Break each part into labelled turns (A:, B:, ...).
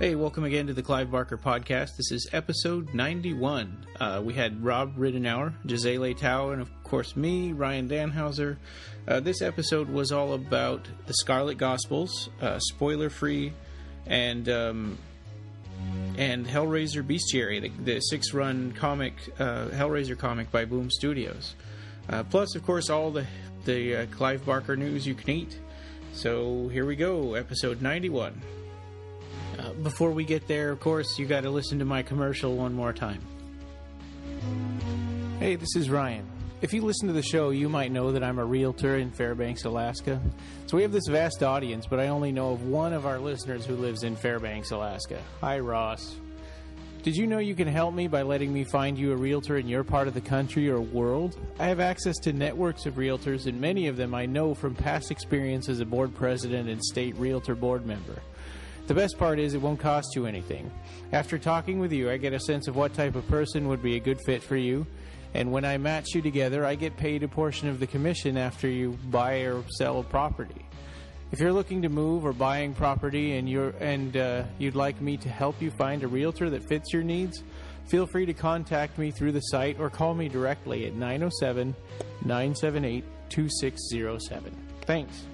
A: Hey, welcome again to the Clive Barker podcast. This is episode 91. We had Rob Ridenour, Gisele Tao, and of course me, Ryan Danhauser. This episode was all about the Scarlet Gospels, spoiler-free, and Hellraiser Bestiary, the six-run comic, Hellraiser comic by Boom Studios. Plus, of course, all the Clive Barker news you can eat. So here we go, episode 91. Before we get there, of course, you got to listen to my commercial one more time. Hey, this is Ryan. If you listen to the show, you might know that I'm a realtor in Fairbanks, Alaska. So we have this vast audience, but I only know of one of our listeners who lives in Fairbanks, Alaska. Hi, Ross. Did you know you can help me by letting me find you a realtor in your part of the country or world? I have access to networks of realtors, and many of them I know from past experience as a board president and state realtor board member. The best part is it won't cost you anything. After talking with you, I get a sense of what type of person would be a good fit for you, and when I match you together, I get paid a portion of the commission after you buy or sell a property. If you're looking to move or buying property and you'd like me to help you find a realtor that fits your needs, feel free to contact me through the site or call me directly at 907-978-2607. Thanks.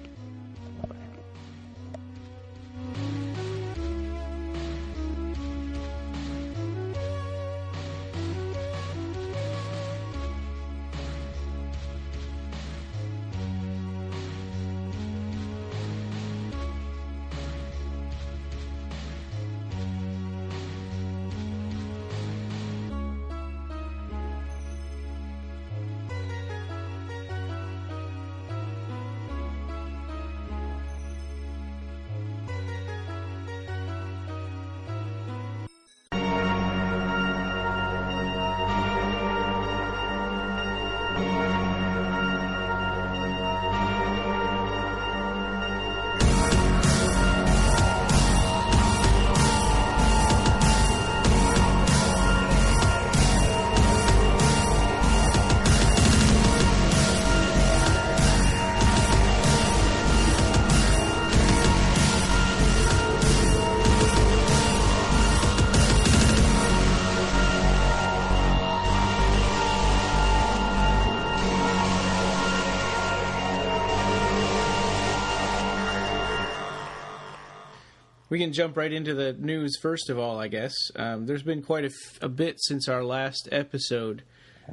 A: We can jump right into the news first of all, I guess. There's been quite a bit since our last episode.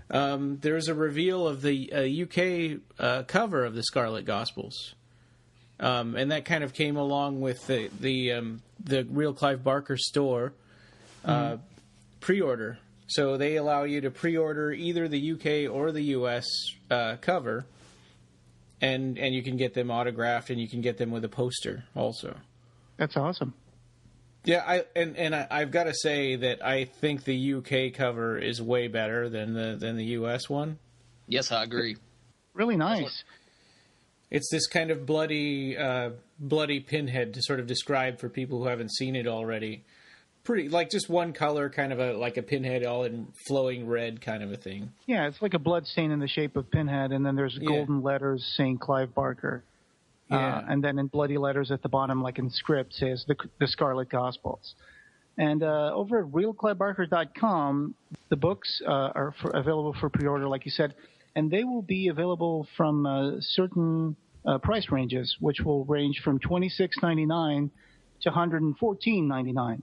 A: There's a reveal of the UK cover of the Scarlet Gospels. And that kind of came along with the Real Clive Barker store pre-order. So they allow you to pre-order either the UK or the US cover, and you can get them autographed, and you can get them with a poster also.
B: That's awesome.
A: Yeah, I've got to say that I think the UK cover is way better than the US one.
C: Yes, I agree.
B: Really nice.
A: It's this kind of bloody Pinhead to sort of describe for people who haven't seen it already. Pretty, like just one color, kind of like a Pinhead all in flowing red kind of a thing.
B: Yeah, it's like a blood stain in the shape of Pinhead, and then there's golden letters saying Clive Barker.
A: Yeah.
B: And then in bloody letters at the bottom, like in script, says the Scarlet Gospels. And over at realclivebarker.com, the books are available for pre-order, like you said, and they will be available from certain price ranges, which will range from $26.99 to $114.99.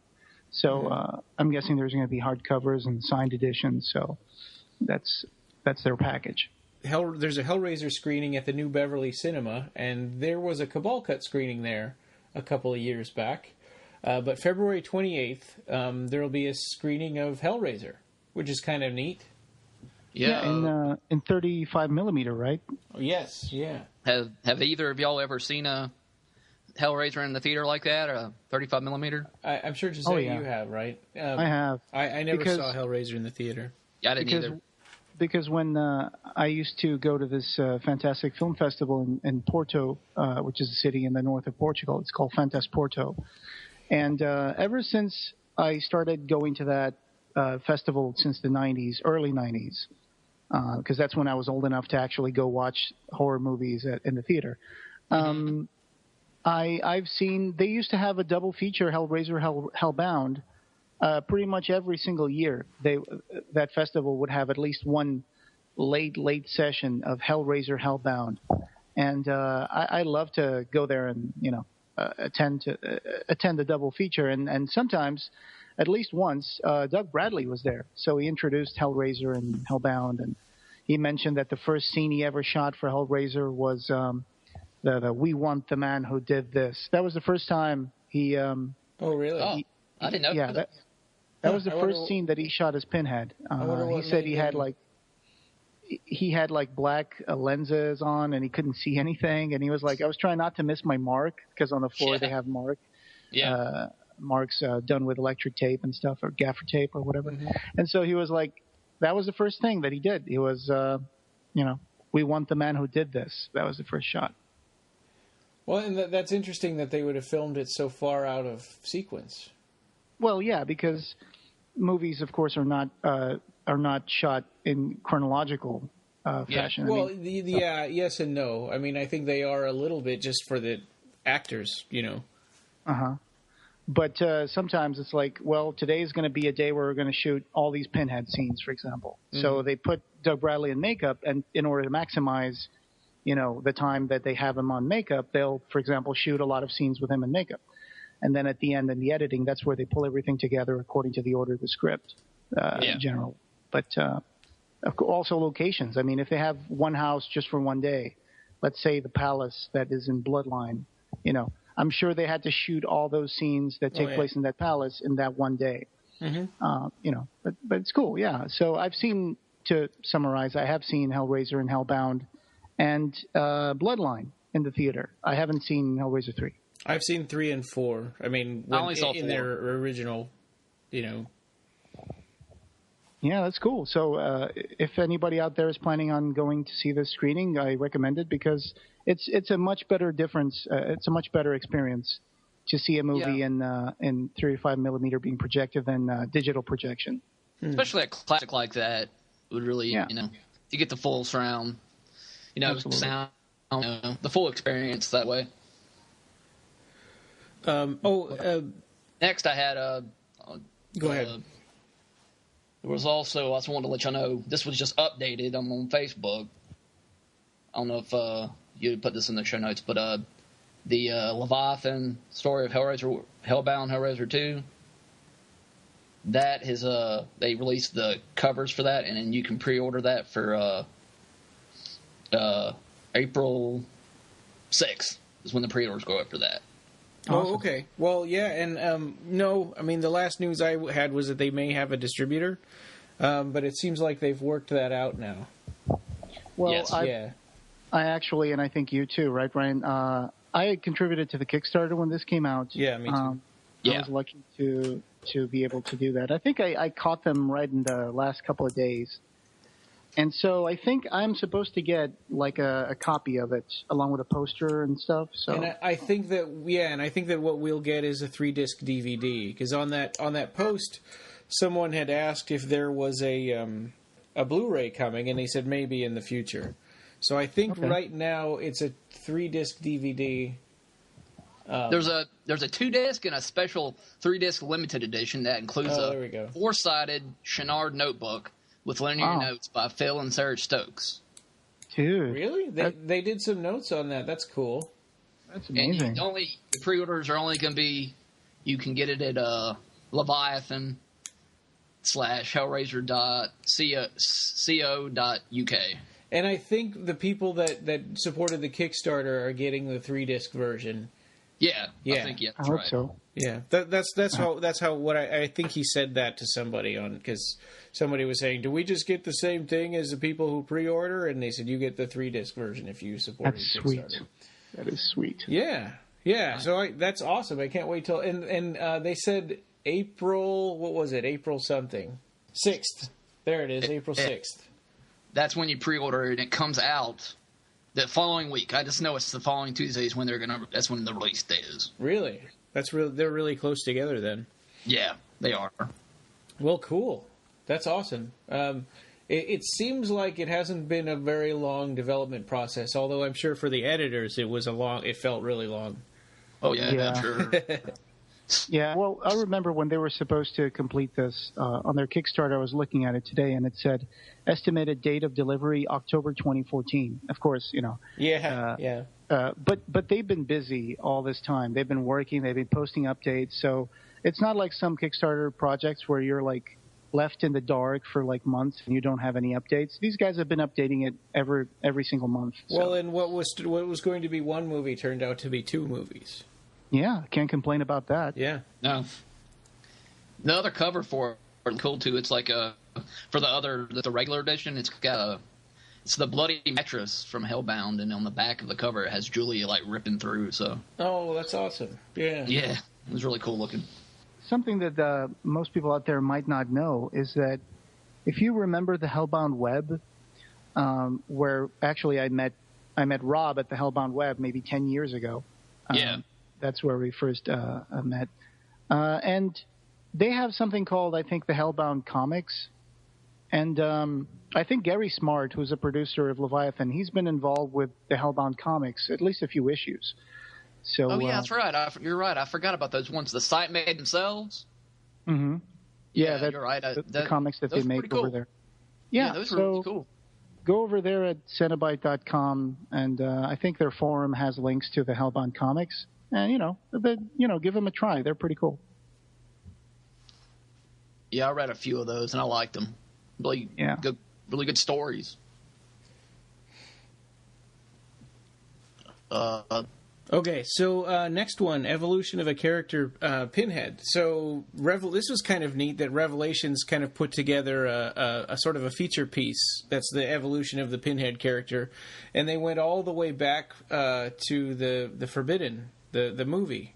B: So I'm guessing there's going to be hardcovers and signed editions. So that's their package.
A: There's a Hellraiser screening at the new Beverly Cinema, and there was a Cabal Cut screening there a couple of years back. But February 28th, there will be a screening of Hellraiser, which is kind of neat.
C: Yeah,
B: in 35 millimeter, right?
A: Oh, yes, yeah.
C: Have either of y'all ever seen a Hellraiser in the theater like that, a 35 millimeter?
A: I'm sure, Gisele, you have, right?
B: I have.
A: I never saw Hellraiser in the theater.
C: Yeah, I didn't either.
B: Because when I used to go to this fantastic film festival in Porto, which is a city in the north of Portugal, it's called Fantas Porto. And ever since I started going to that festival since the 90s, early 90s, because that's when I was old enough to actually go watch horror movies in the theater. I've seen they used to have a double feature, Hellraiser, Hellbound. Pretty much every single year, that festival would have at least one late session of Hellraiser, Hellbound, and I love to go there and attend the double feature, and sometimes, at least once, Doug Bradley was there, so he introduced Hellraiser and Hellbound, and he mentioned that the first scene he ever shot for Hellraiser was the "We Want the Man Who Did This." That was the first time he.
A: Oh, really?
C: I didn't know.
B: Yeah, that was the first scene that he shot as Pinhead. He said he had like black lenses on and he couldn't see anything, and he was like, I was trying not to miss my mark, because on the floor they have marks done with electric tape and stuff, or gaffer tape or whatever. Mm-hmm. And so he was like, that was the first thing that he did. He was, "We Want the Man Who Did This." That was the first shot.
A: Well, and that's interesting that they would have filmed it so far out of sequence.
B: Well, yeah, because movies, of course, are not shot in chronological fashion.
A: Well, yes and no. I mean, I think they are a little bit just for the actors,
B: Uh-huh. But sometimes it's like, well, today's going to be a day where we're going to shoot all these Pinhead scenes, for example. Mm-hmm. So they put Doug Bradley in makeup, and in order to maximize, the time that they have him on makeup, they'll, for example, shoot a lot of scenes with him in makeup. And then at the end, in the editing, that's where they pull everything together according to the order of the script, in general. But also locations. I mean, if they have one house just for one day, let's say the palace that is in Bloodline, I'm sure they had to shoot all those scenes that take place in that palace in that one day. Mm-hmm. But it's cool, yeah. So to summarize, I have seen Hellraiser and Hellbound and Bloodline in the theater. I haven't seen Hellraiser 3.
A: I've seen 3 and 4. I mean,
C: I only saw
A: in
C: 4.
A: their original,
B: Yeah, that's cool. So if anybody out there is planning on going to see this screening, I recommend it, because it's a much better difference. It's a much better experience to see a movie in 35 millimeter being projected than digital projection.
C: Especially a classic like that would really, you get the full surround, sound, the full experience that way. Next, I had
A: go ahead.
C: There was also, I just wanted to let y'all know, this was just updated. I'm on Facebook. I don't know if you put this in the show notes, but the Leviathan story of Hellraiser, Hellbound, Hellraiser 2, that is, they released the covers for that, and then you can pre-order that for April 6th is when the pre-orders go up for that.
A: Awesome. Oh, okay. Well, yeah, and no, I mean, the last news I had was that they may have a distributor, but it seems like they've worked that out now.
B: Well,
C: yes.
B: I actually, and I think you too, right, Brian? I had contributed to the Kickstarter when this came out.
A: Yeah, me too.
B: I was lucky to be able to do that. I think I caught them right in the last couple of days. And so I think I'm supposed to get like a copy of it along with a poster and stuff. So
A: and I think that what we'll get is a 3-disc DVD, because on that post, someone had asked if there was a Blu-ray coming, and they said maybe in the future. So I think right now it's a 3-disc DVD.
C: There's a 2-disc and a special 3-disc limited edition that includes a 4-sided Chenard notebook with linear notes by Phil and Sarah Stokes.
B: Dude.
A: Really? They did some notes on that. That's cool.
B: That's amazing.
C: And the pre-orders are only going to be, you can get it at Leviathan/Hellraiser.co.uk.
A: And I think the people that supported the Kickstarter are getting the 3-disc version.
C: Yeah. I think that's
B: I hope
C: right.
B: so.
A: Yeah, that's how what I think he said that to somebody on, because somebody was saying, do we just get the same thing as the people who pre-order? And they said you get the 3-disc version if you support
B: That's
A: Kickstarter.
B: Sweet. That is sweet.
A: Yeah. So that's awesome. I can't wait till and they said April. What was it? April something. 6th. There it is. April 6th.
C: That's when you pre-order it, and it comes out the following week. I just know it's the following Tuesdays when that's when the release date is.
A: Really? They're really close together then.
C: Yeah, they are.
A: Well, cool. That's awesome. It seems like it hasn't been a very long development process, although I'm sure for the editors it felt really long.
C: Oh, yeah,
B: Yeah.
C: I'm sure.
B: Yeah, well, I remember when they were supposed to complete this on their Kickstarter. I was looking at it today, and it said estimated date of delivery October 2014. Of course,
A: Yeah.
B: but they've been busy all this time. They've been working. They've been posting updates. So it's not like some Kickstarter projects where you're like left in the dark for like months and you don't have any updates. These guys have been updating it every single month. So.
A: Well, and what was going to be one movie turned out to be two movies.
B: Yeah, can't complain about that.
A: Yeah.
C: No. The other cover for it is cool too. It's like for the regular edition, it's the bloody mattress from Hellbound, and on the back of the cover it has Julia like ripping through. So.
A: Oh, that's awesome. Yeah.
C: Yeah, it was really cool looking.
B: Something that most people out there might not know is that if you remember the Hellbound web, where actually I met Rob at the Hellbound web maybe 10 years ago.
C: Yeah.
B: That's where we first met. And they have something called, I think, the Hellbound Comics. And I think Gary Smart, who's a producer of Leviathan, he's been involved with the Hellbound Comics, at least a few issues. So,
C: oh, yeah, that's right. You're right. I forgot about those ones the site made themselves.
B: Mm-hmm. Yeah,
C: you're right.
B: The comics that they make over there. Yeah,
C: those are really cool.
B: Go over there at Cenobite.com, and I think their forum has links to the Hellbound Comics. And, give them a try. They're pretty cool.
C: Yeah, I read a few of those, and I liked them. Really good stories.
A: Okay, so next one, evolution of a character, Pinhead. So this was kind of neat that Revelations kind of put together a sort of a feature piece that's the evolution of the Pinhead character, and they went all the way back to the Forbidden, the movie.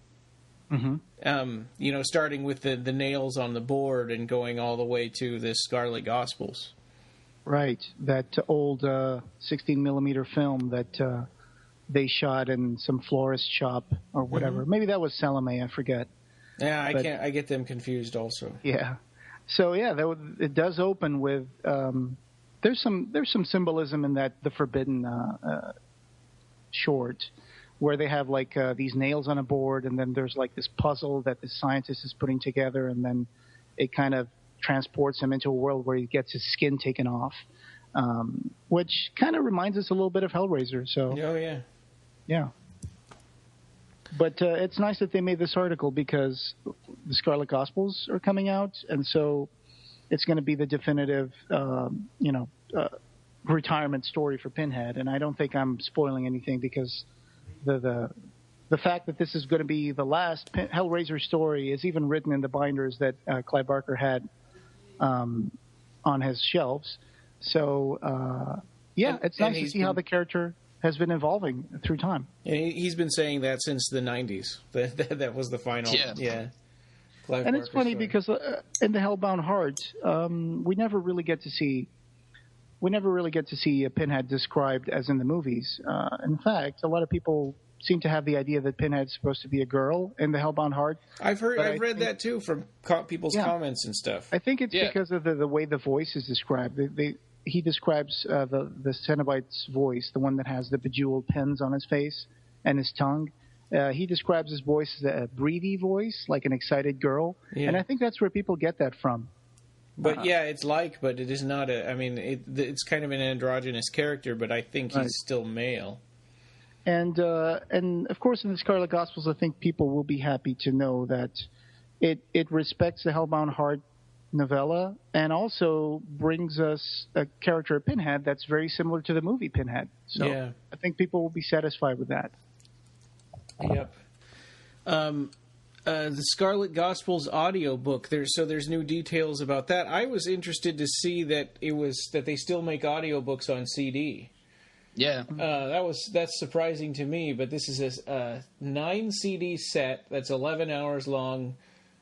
A: Mm-hmm. Starting with the nails on the board and going all the way to the Scarlet Gospels.
B: Right, that old 16mm film that they shot in some florist shop or whatever. Mm-hmm. Maybe that was Salome, I forget.
A: Yeah, I get them confused also.
B: Yeah. So yeah, it does open with there's some symbolism in that the Forbidden short, where they have like these nails on a board, and then there's like this puzzle that the scientist is putting together, and then it kind of transports him into a world where he gets his skin taken off, which kind of reminds us a little bit of Hellraiser. So.
A: Oh yeah.
B: Yeah. But it's nice that they made this article because the Scarlet Gospels are coming out, and so it's going to be the definitive, retirement story for Pinhead. And I don't think I'm spoiling anything because the fact that this is going to be the last Hellraiser story is even written in the binders that Clive Barker had on his shelves. So, it's nice to see how the character has been evolving through time.
A: And he's been saying that since the 90s. That was the final. Yeah. Clive
B: and
A: Barker
B: it's funny
A: story.
B: because in the Hellbound Heart, we never really get to see a Pinhead described as in the movies. In fact, a lot of people seem to have the idea that Pinhead's supposed to be a girl in the Hellbound Heart.
A: I've read that too from people's comments and stuff.
B: I think it's because of the way the voice is described. He describes the Cenobite's voice, the one that has the bejeweled pins on his face and his tongue. He describes his voice as a breathy voice, like an excited girl. Yeah. And I think that's where people get that from.
A: But but it is not it's kind of an androgynous character, but I think he's still male.
B: And of course in the Scarlet Gospels, I think people will be happy to know that it respects the Hellbound Heart novella and also brings us a character of Pinhead that's very similar to the movie Pinhead. So I think people will be satisfied with that.
A: Yep. The Scarlet Gospels audiobook. There's new details about that. I was interested to see that they still make audiobooks on CD.
C: Yeah.
A: That's surprising to me, but this is a 9 CD set that's 11 hours long.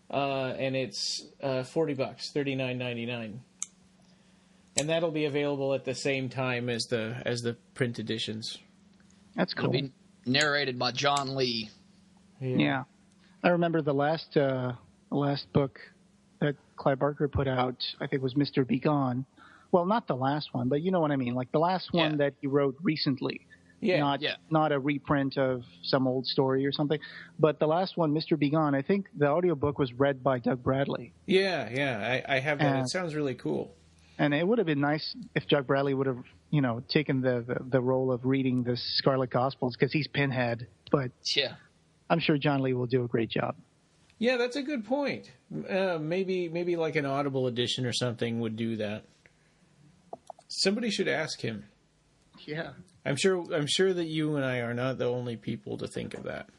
A: And it's $40, $39.99, and that'll be available at the same time as the print editions.
B: That's cool.
C: It'll be narrated by John Lee.
B: Yeah. I remember the last book that Clive Barker put out. I think was Mr. Begone. Well, not the last one, but you know what I mean. Like the last one that he wrote recently. not a reprint of some old story or something. But the last one, Mr. Begone, I think the audiobook was read by Doug Bradley.
A: Yeah, I have that. It sounds really cool.
B: And it would have been nice if Doug Bradley would have, taken the role of reading the Scarlet Gospels, because he's Pinhead. But
C: yeah,
B: I'm sure John Lee will do a great job.
A: Yeah, that's a good point. Maybe like an Audible edition or something would do that. Somebody should ask him.
B: Yeah.
A: I'm sure that you and I are not the only people to think of that.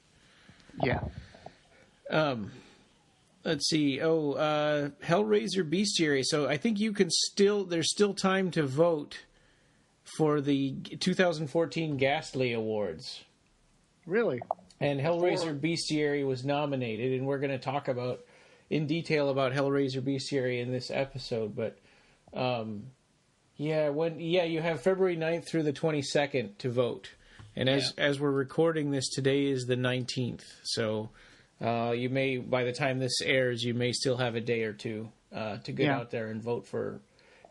B: Yeah.
A: Let's see. Hellraiser Bestiary. So I think there's still time to vote for the 2014 Ghastly Awards.
B: Really?
A: And Hellraiser Bestiary was nominated, and we're going to talk in detail about Hellraiser Bestiary in this episode. But you have February 9th through the 22nd to vote. And as we're recording this, today is the 19th. So you may, by the time this airs, you may still have a day or two to get out there and vote for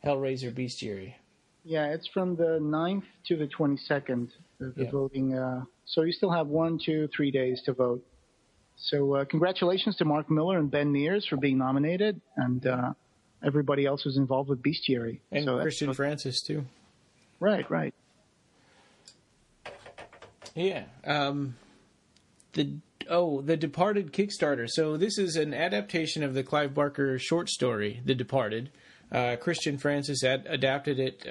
A: Hellraiser Bestiary. Yeah,
B: it's from the 9th to the 22nd, the voting. So you still have 1, 2, 3 days to vote. So congratulations to Mark Miller and Ben Mears for being nominated, and everybody else who's involved with Bestiary.
A: And so Christian Francis, too.
B: Right.
A: Yeah. The Departed Kickstarter. So this is an adaptation of the Clive Barker short story, The Departed. Christian Francis adapted it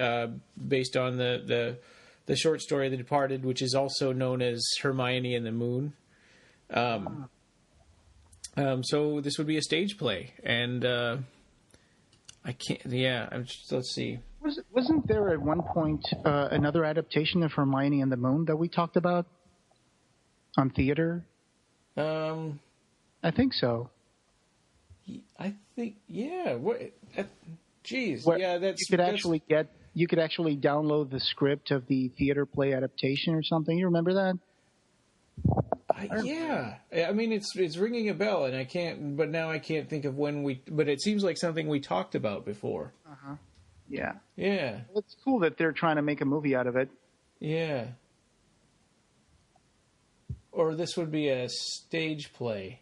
A: based on the short story The Departed, which is also known as Hermione and the Moon. So this would be a stage play, and I can't. Yeah, let's see.
B: Wasn't there at one point another adaptation of Hermione and the Moon that we talked about on theater? I think so.
A: I think What? Geez, that's
B: you could actually download the script of the theater play adaptation or something. You remember that?
A: I mean, it's ringing a bell, and now I can't think of when but it seems like something we talked about before.
B: Yeah.
A: Well,
B: it's cool that they're trying to make a movie out of it.
A: Yeah. Or this would be a stage play.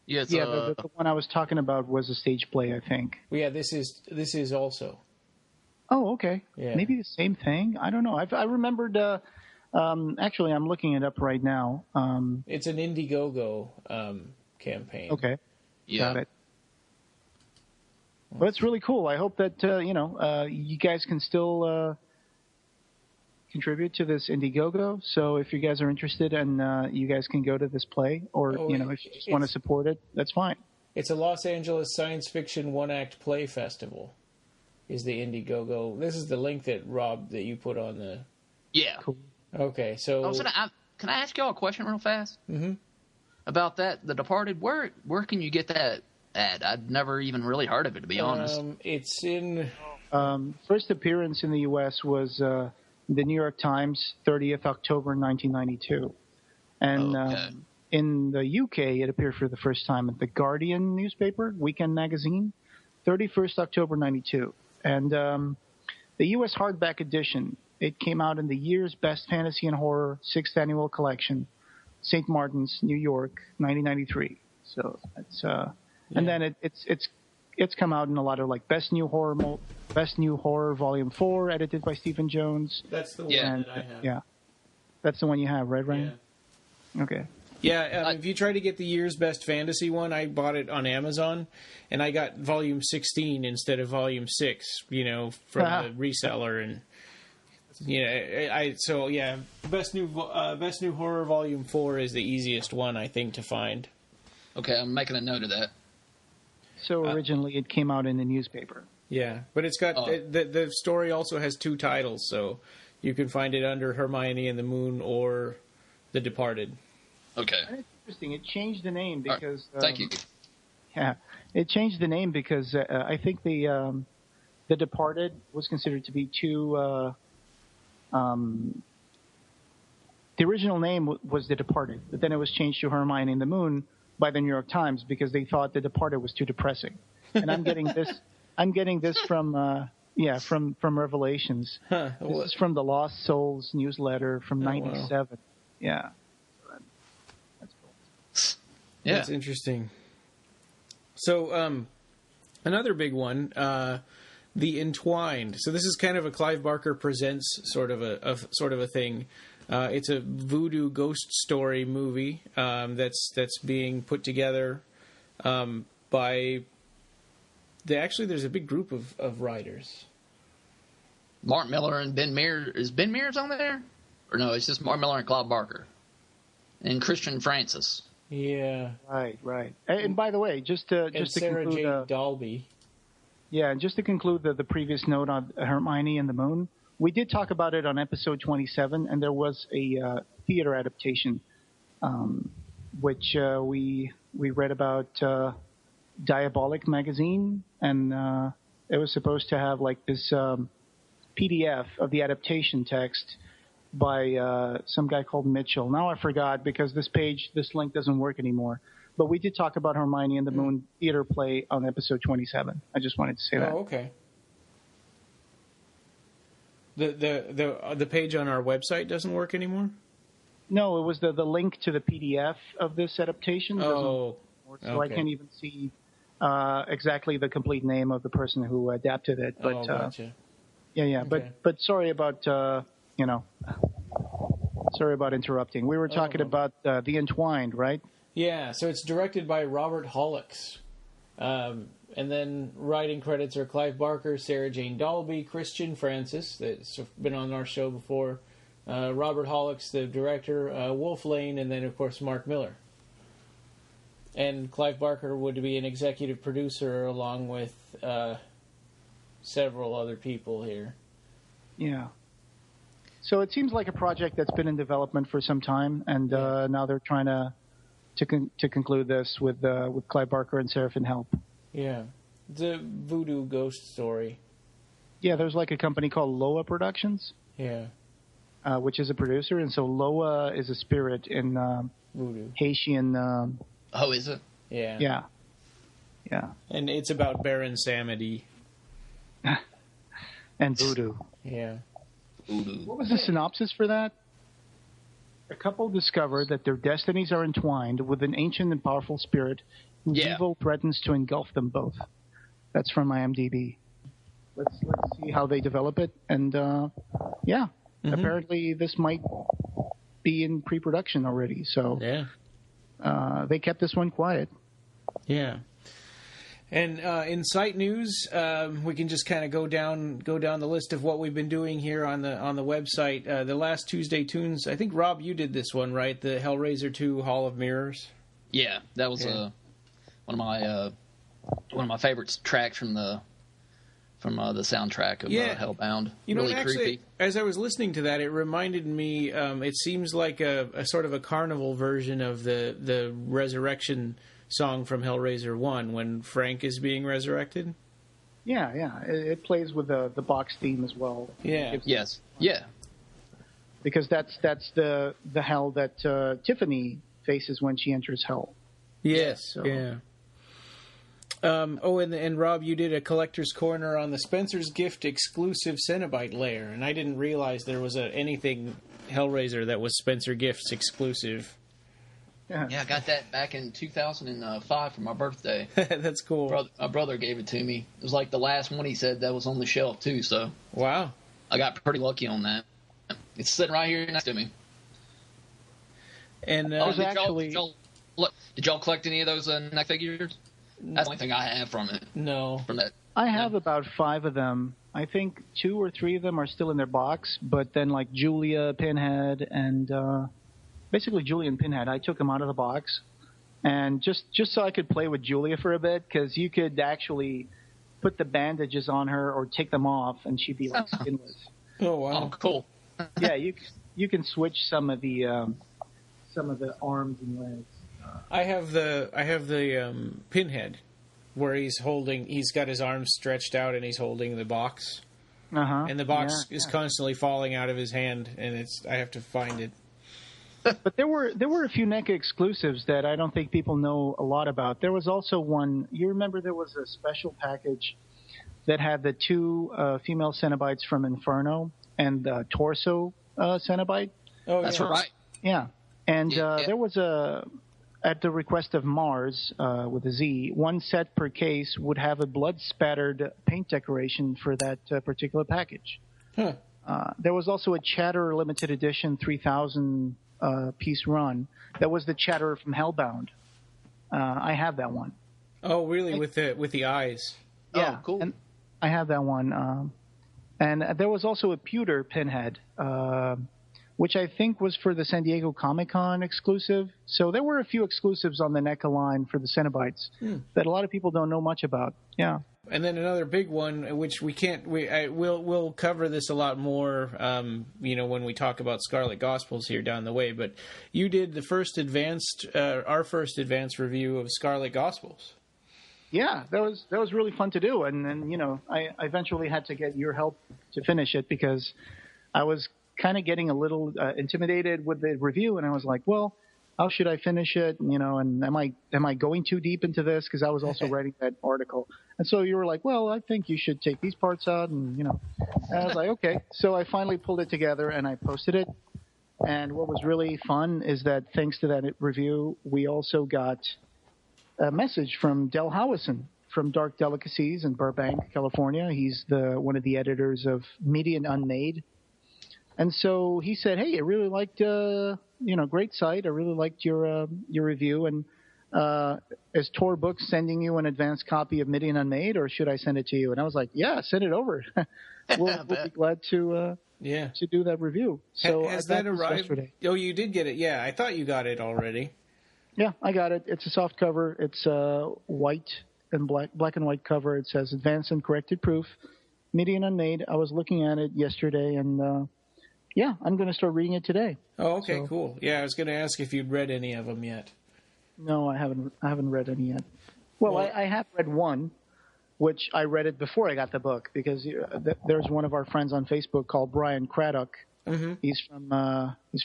C: Yeah,
B: the one I was talking about was a stage play, I think.
A: Well, yeah, this is also.
B: Oh, okay.
A: Yeah.
B: Maybe the same thing. I don't know. I remembered. Actually, I'm looking it up right now.
A: It's an IndieGoGo campaign.
B: Okay.
C: Yeah.
B: Got it. Well, it's really cool. I hope that you guys can still contribute to this IndieGoGo. So if you guys are interested and you guys can go to this play, or if you just want to support it, that's fine.
A: It's a Los Angeles science fiction one-act play festival. Is the IndieGoGo? This is the link that you put on the.
C: Yeah.
B: Cool.
A: Okay, so.
C: Can I ask y'all a question real fast?
A: Mm-hmm.
C: About that, The Departed. Where can you get that at? I'd never even really heard of it, to be honest.
A: It's in.
B: First appearance in the U.S. was the New York Times, 30th October 1992, and in the U.K. it appeared for the first time at the Guardian newspaper, Weekend Magazine, 31st October 92, and the U.S. hardback edition. It came out in the year's Best Fantasy and Horror 6th Annual Collection, St. Martin's, New York, 1993. So it's and then it's come out in a lot of like Best New Horror Volume 4, edited by Stephen Jones.
A: That's the one that I have.
B: Yeah, that's the one you have, right, Ryan?
A: Yeah.
B: Okay.
A: Yeah, if you try to get the year's Best Fantasy one, I bought it on Amazon, and I got Volume 16 instead of Volume 6. From the reseller and. Best New Horror Volume 4 is the easiest one, I think, to find.
C: Okay, I'm making a note of that.
B: So originally it came out in the newspaper.
A: Yeah, but it's got the story also has 2 titles, so you can find it under Hermione and the Moon or The Departed.
C: Okay.
B: And it's interesting. It changed the name because.
C: Thank you.
B: Yeah, it changed the name because I think the Departed was considered to be too. The original name was The Departed, but then it was changed to Hermione and the Moon by the New York Times because they thought The Departed was too depressing. And I'm getting this from Yeah, from Revelations.
A: Huh.
B: This is from the Lost Souls newsletter from '97. Wow. Yeah. That's cool.
C: Yeah.
A: That's interesting. So, another big one, the Entwined. So this is kind of a Clive Barker presents sort of a thing. It's a voodoo ghost story movie that's being put together by. There's a big group of writers.
C: Mark Miller and Ben Mears. Is Ben Mears on there? Or no, it's just Mark Miller and Clive Barker. And Christian Francis.
A: Yeah.
B: Right. And by the way, just to
A: Sarah
B: conclude,
A: J. Dalby.
B: Yeah, and just to conclude the previous note on Hermione and the Moon, we did talk about it on episode 27, and there was a theater adaptation, which we read about Diabolic magazine, and it was supposed to have like this PDF of the adaptation text by some guy called Mitchell. Now I forgot because this link doesn't work anymore. But we did talk about Hermione and the Moon theater play on episode 27. I just wanted to say that.
A: Oh, okay. The page on our website doesn't work anymore?
B: No, it was the link to the PDF of this adaptation.
A: Oh,
B: so I can't even see exactly the complete name of the person who adapted it. But
A: gotcha.
B: Yeah.
A: Okay.
B: But sorry about sorry about interrupting. We were talking about the Entwined, right?
A: Yeah. So it's directed by Robert Hollocks, and then writing credits are Clive Barker, Sarah Jane Dalby, Christian Francis, that's been on our show before, Robert Hollocks, the director, Wolf Lane, and then of course Mark Miller. And Clive Barker would be an executive producer along with several other people here.
B: Yeah. So it seems like a project that's been in development for some time, and now they're trying to conclude this with Clive Barker and Seraphin Help.
A: Yeah. It's a voodoo ghost story.
B: Yeah, there's like a company called Loa Productions.
A: Yeah.
B: Which is a producer, and so Loa is a spirit in
A: voodoo.
B: Haitian.
C: Oh, is it?
A: Yeah.
B: Yeah.
A: And it's about Baron Samedi.
B: And voodoo.
A: Yeah.
C: Voodoo.
B: What was the synopsis for that? A couple discover that their destinies are entwined with an ancient and powerful spirit whose evil threatens to engulf them both. That's from IMDb. Let's see how they develop it. And, apparently this might be in pre-production already. So they kept this one quiet.
A: Yeah. And in site news, we can just kind of go down the list of what we've been doing here on the website. The last Tuesday Tunes, I think Rob, you did this one, right? The Hellraiser 2 Hall of Mirrors.
C: Yeah, that was one of my favorite tracks from the soundtrack of Hellbound. Really
A: actually,
C: creepy.
A: As I was listening to that, it reminded me. It seems like a sort of a carnival version of the resurrection song from Hellraiser 1 when Frank is being resurrected.
B: Yeah. It plays with the box theme as well.
A: Yeah.
C: Yes. Yeah.
B: Because that's the hell that Tiffany faces when she enters hell.
A: Yes.
B: So.
A: Yeah. And Rob, you did a collector's corner on the Spencer's Gift exclusive Cenobite Lair, and I didn't realize there was anything Hellraiser that was Spencer Gifts exclusive.
C: Yeah, I got that back in 2005 for my birthday.
A: That's cool.
C: My brother gave it to me. It was like the last one he said that was on the shelf, too, so...
A: Wow.
C: I got pretty lucky on that. It's sitting right here next to me.
A: And
C: did y'all collect any of those neck figures? That's the only thing I have from it.
A: No.
C: From that.
B: I have about 5 of them. I think 2 or 3 of them are still in their box, but then like Julia, Pinhead, and... basically, Julia and Pinhead, I took them out of the box, and just so I could play with Julia for a bit, because you could actually put the bandages on her or take them off, and she'd be like skinless.
A: Oh wow!
C: Oh, cool.
B: Yeah, you can switch some of the arms and legs.
A: I have the Pinhead, where he's got his arms stretched out and he's holding the box, and the box is constantly falling out of his hand, and I have to find it.
B: But there were a few NECA exclusives that I don't think people know a lot about. There was also one. You remember there was a special package that had the two female Cenobites from Inferno and the torso Cenobite.
C: Oh, that's right.
B: Yeah. And there was at the request of Mars, with a Z, one set per case would have a blood-spattered paint decoration for that particular package.
A: Huh.
B: There was also a Chatterer limited edition 3,000 piece run. That was the Chatterer from Hellbound. I have that one.
A: Oh, really? With the eyes?
B: Yeah.
C: Oh, cool.
B: And I have that one. And there was also a pewter Pinhead, which I think was for the San Diego Comic-Con exclusive. So there were a few exclusives on the NECA line for the Cenobites that a lot of people don't know much about. Yeah.
A: And then another big one, which we'll cover this a lot more, when we talk about Scarlet Gospels here down the way. But you did our first advanced review of Scarlet Gospels.
B: Yeah, that was really fun to do, and I eventually had to get your help to finish it because I was kind of getting a little intimidated with the review, and I was like, well, how should I finish it? And am I going too deep into this? Because I was also writing that article, and so you were like, well, I think you should take these parts out, and I was like, okay. So I finally pulled it together and I posted it. And what was really fun is that thanks to that review, we also got a message from Del Howison from Dark Delicacies in Burbank, California. He's one of the editors of Media and Unmade. And so he said, hey, I really liked, great site. I really liked your review. And is Tor Books sending you an advanced copy of Media and Unmade, or should I send it to you? And I was like, yeah, send it over. we'll be glad to do that review. So
A: has that arrived?
B: Yesterday.
A: Oh, you did get it. Yeah, I thought you got it already.
B: Yeah, I got it. It's a soft cover. It's white and black and white cover. It says Advanced and Corrected Proof, Media and Unmade. I was looking at it yesterday, and I'm going to start reading it today.
A: Oh, okay, cool. Yeah, I was going to ask if you'd read any of them yet.
B: No, I haven't read any yet. Well, I have read one, which I read it before I got the book because there's one of our friends on Facebook called Brian Craddock. Mm-hmm. He's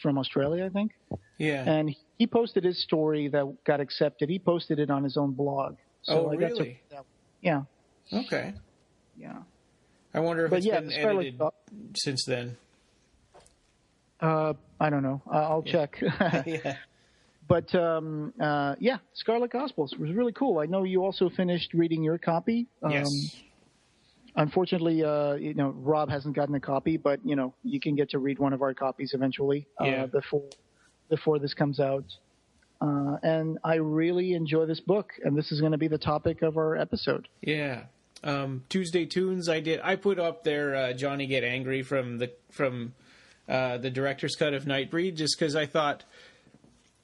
B: from Australia, I think.
A: Yeah.
B: And he posted his story that got accepted. He posted it on his own blog. So
A: really?
B: Yeah.
A: Okay.
B: Yeah.
A: I wonder if it's been edited since then.
B: I don't know. I'll check.
A: Yeah.
B: But Scarlet Gospels was really cool. I know you also finished reading your copy.
A: Yes.
B: Unfortunately, Rob hasn't gotten a copy, but you can get to read one of our copies eventually before this comes out. And I really enjoy this book, and this is going to be the topic of our episode.
A: Yeah. Tuesday Tunes, I put up there Johnny Get Angry from the director's cut of Nightbreed, just because I thought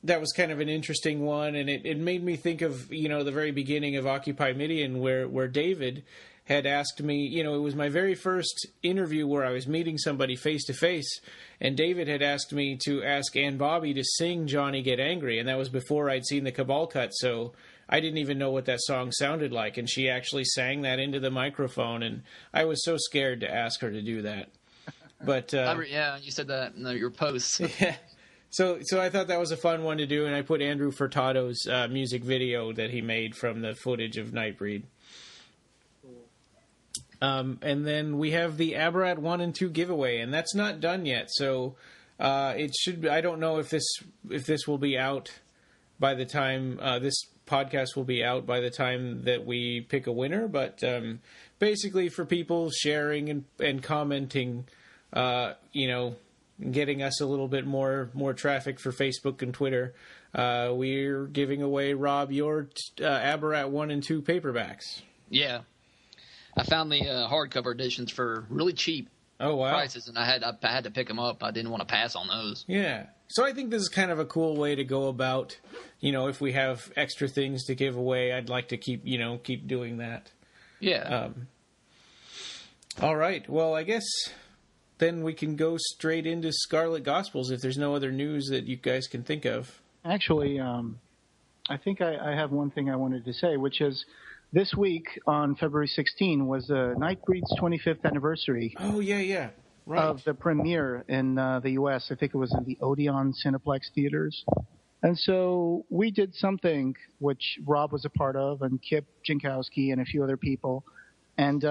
A: that was kind of an interesting one, and it made me think of the very beginning of Occupy Midian, where David had asked me, it was my very first interview where I was meeting somebody face to face, and David had asked me to ask Ann Bobby to sing Johnny Get Angry, and that was before I'd seen the Cabal cut, so I didn't even know what that song sounded like, and she actually sang that into the microphone, and I was so scared to ask her to do that. But
C: you said that in your post.
A: Yeah. So I thought that was a fun one to do, and I put Andrew Furtado's music video that he made from the footage of Nightbreed. And then we have the Abarat 1 and 2 giveaway, and that's not done yet. So it should. I don't know if this will be out by the time this podcast will be out by the time that we pick a winner. But basically, for people sharing and commenting, getting us a little bit more traffic for Facebook and Twitter, we're giving away, Rob, your Abarat 1 and 2 paperbacks.
C: Yeah. I found the hardcover editions for really cheap prices, and I had to pick them up. I didn't want to pass on those.
A: Yeah. So I think this is kind of a cool way to go about, if we have extra things to give away, I'd like to keep doing that.
C: Yeah.
A: All right. Well, I guess then we can go straight into Scarlet Gospels if there's no other news that you guys can think of.
B: Actually, I think I have one thing I wanted to say, which is this week on February 16 was Nightbreed's 25th anniversary.
A: Oh, yeah. Right.
B: Of the premiere in the U.S. I think it was in the Odeon Cineplex theaters. And so we did something which Rob was a part of, and Kip Jankowski and a few other people. and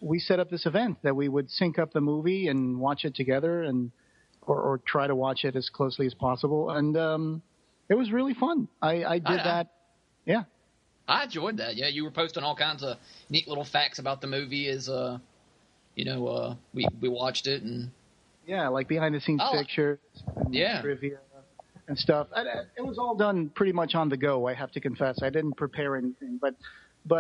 B: we set up this event that we would sync up the movie and watch it together, and or try to watch it as closely as possible. And it was really fun. I did that. Yeah.
C: I enjoyed that. Yeah, you were posting all kinds of neat little facts about the movie as we watched it, and
B: like behind the scenes pictures, and trivia and stuff. It was all done pretty much on the go. I have to confess, I didn't prepare anything, but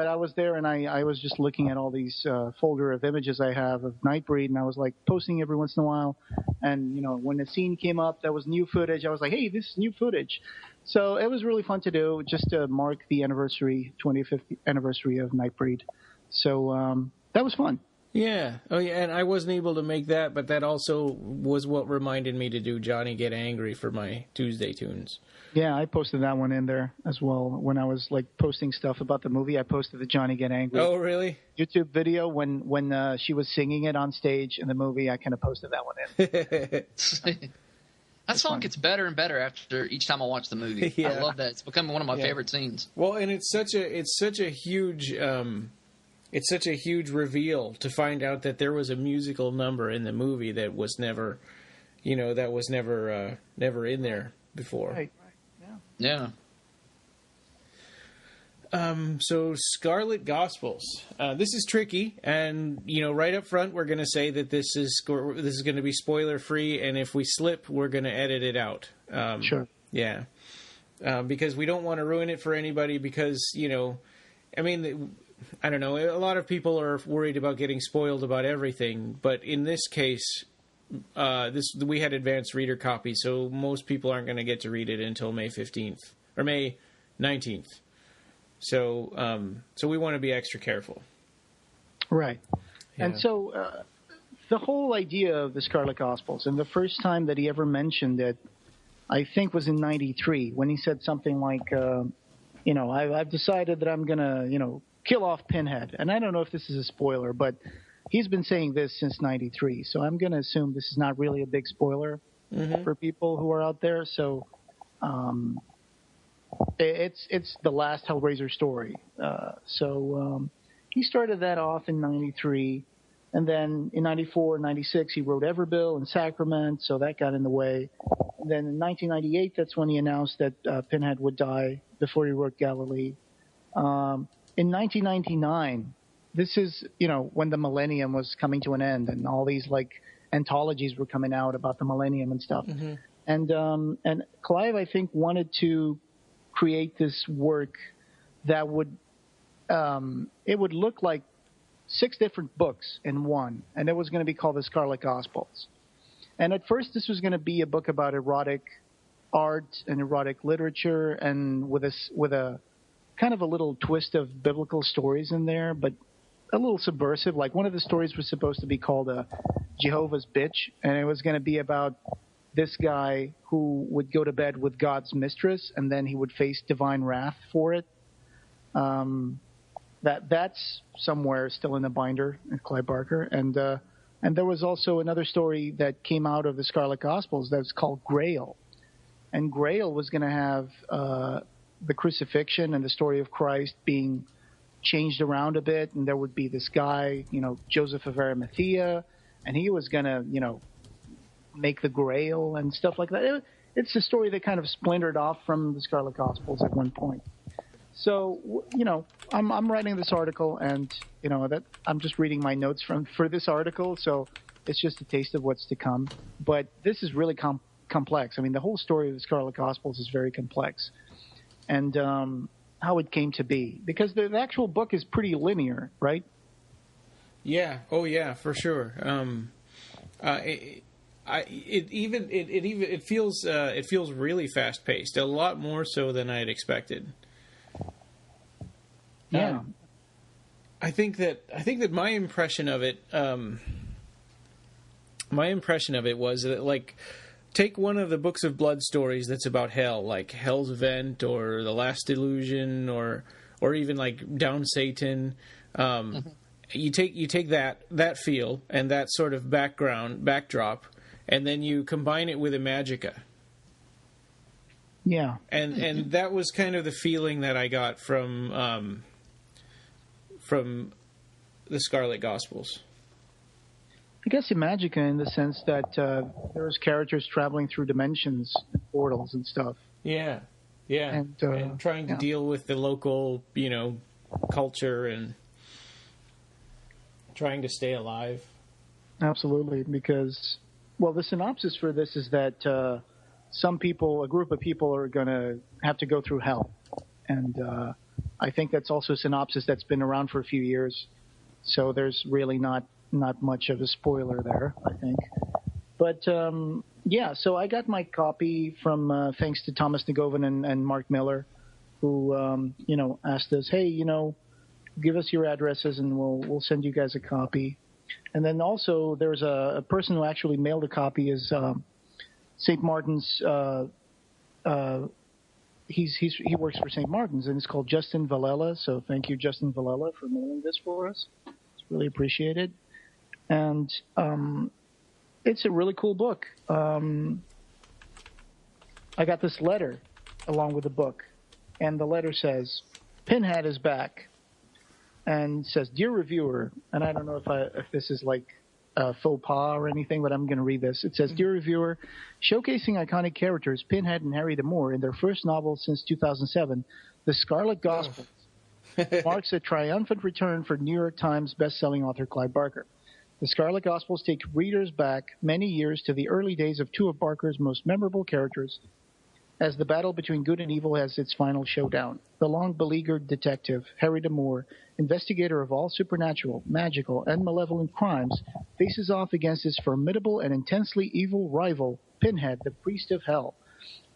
B: I was there, and I was just looking at all these folder of images I have of Nightbreed, and I was like posting every once in a while. And when the scene came up that was new footage, I was like, hey, this is new footage. So it was really fun to do, just to mark the 25th anniversary of Nightbreed. So that was fun.
A: Yeah. Oh, yeah. And I wasn't able to make that, but that also was what reminded me to do Johnny Get Angry for my Tuesday tunes.
B: Yeah, I posted that one in there as well. When I was posting stuff about the movie, I posted the Johnny Get Angry.
A: Oh, really?
B: YouTube video when she was singing it on stage in the movie. I kind of posted that one in.
C: That song gets better and better after each time I watch the movie. Yeah. I love that. It's becoming one of my favorite scenes.
A: Well, and it's such a huge reveal to find out that there was a musical number in the movie that was never, never in there before.
B: Right.
C: Yeah.
A: So Scarlet Gospels. This is tricky, and right up front, we're going to say that this is going to be spoiler free, and if we slip, we're going to edit it out.
B: Sure.
A: Yeah. Because we don't want to ruin it for anybody. Because I don't know. A lot of people are worried about getting spoiled about everything, but in this case, we had advanced reader copy, so most people aren't going to get to read it until May 15th or May 19th. So we want to be extra careful.
B: Right.
A: Yeah.
B: And so the whole idea of the Scarlet Gospels, and the first time that he ever mentioned it, I think was in '93, when he said something like, I've decided that I'm going to, kill off Pinhead. And I don't know if this is a spoiler, but he's been saying this since '93. So I'm going to assume this is not really a big spoiler for people who are out there. So it's the last Hellraiser story. So he started that off in '93. And then in '94, '96, he wrote Everbill and Sacrament, so that got in the way. And then in 1998, that's when he announced that Pinhead would die before he wrote Galilee. In 1999, this is, when the millennium was coming to an end, and all these anthologies were coming out about the millennium and stuff. Mm-hmm. And Clive, I think, wanted to create this work that would it would look like 6 different books in one, and it was going to be called the Scarlet Gospels. And at first, this was going to be a book about erotic art and erotic literature, and with a kind of a little twist of biblical stories in there, but a little subversive. Like, one of the stories was supposed to be called Jehovah's Bitch, and it was going to be about this guy who would go to bed with God's mistress, and then he would face divine wrath for it. That's somewhere still in the binder at Clive Barker. And there was also another story that came out of the Scarlet Gospels that's called Grail. And Grail was going to have the crucifixion and the story of Christ being changed around a bit, and there would be this guy, Joseph of Arimathea, and he was going to, make the Grail and stuff like that. It's a story that kind of splintered off from the Scarlet Gospels at one point. So, I'm writing this article, and, that I'm just reading my notes for this article, so it's just a taste of what's to come. But this is really complex. I mean, the whole story of the Scarlet Gospels is very complex. And how it came to be. Because the actual book is pretty linear, right?
A: Yeah. Oh, yeah, for sure. It feels really fast paced, a lot more so than I had expected.
B: Yeah,
A: I think that my impression of it was that, take one of the Books of Blood stories that's about hell, like Hell's Vent or The Last Illusion, or even Down Satan. You take that feel and that sort of backdrop, and then you combine it with a Magica.
B: Yeah,
A: and that was kind of the feeling that I got from the Scarlet Gospels?
B: I guess Imagica, in the sense that there's characters traveling through dimensions, portals, and stuff.
A: Yeah, and trying to deal with the local, culture and trying to stay alive.
B: Absolutely, because, the synopsis for this is that a group of people are going to have to go through hell. And I think that's also a synopsis that's been around for a few years. So there's really not much of a spoiler there, I think. But, so I got my copy from, thanks to Thomas Nagovan and Mark Miller, who, asked us, hey, give us your addresses and we'll send you guys a copy. And then also there's a person who actually mailed a copy is St. Martin's. He works for St. Martin's, and it's called Justin Valella. So thank you, Justin Valella, for mailing this for us. It's really appreciated. And it's a really cool book. I got this letter along with the book, and the letter says, "Pinhead is back," and says, "Dear reviewer," and I don't know if this is like faux pas or anything, but I'm going to read this. It says, "Dear reviewer, showcasing iconic characters Pinhead and Harry D'Amour in their first novel since 2007, The Scarlet Gospels marks a triumphant return for New York Times bestselling author Clive Barker. The Scarlet Gospels take readers back many years to the early days of two of Barker's most memorable characters as the battle between good and evil has its final showdown. The long-beleaguered detective, Harry D'Amour, investigator of all supernatural, magical, and malevolent crimes, faces off against his formidable and intensely evil rival, Pinhead, the priest of hell.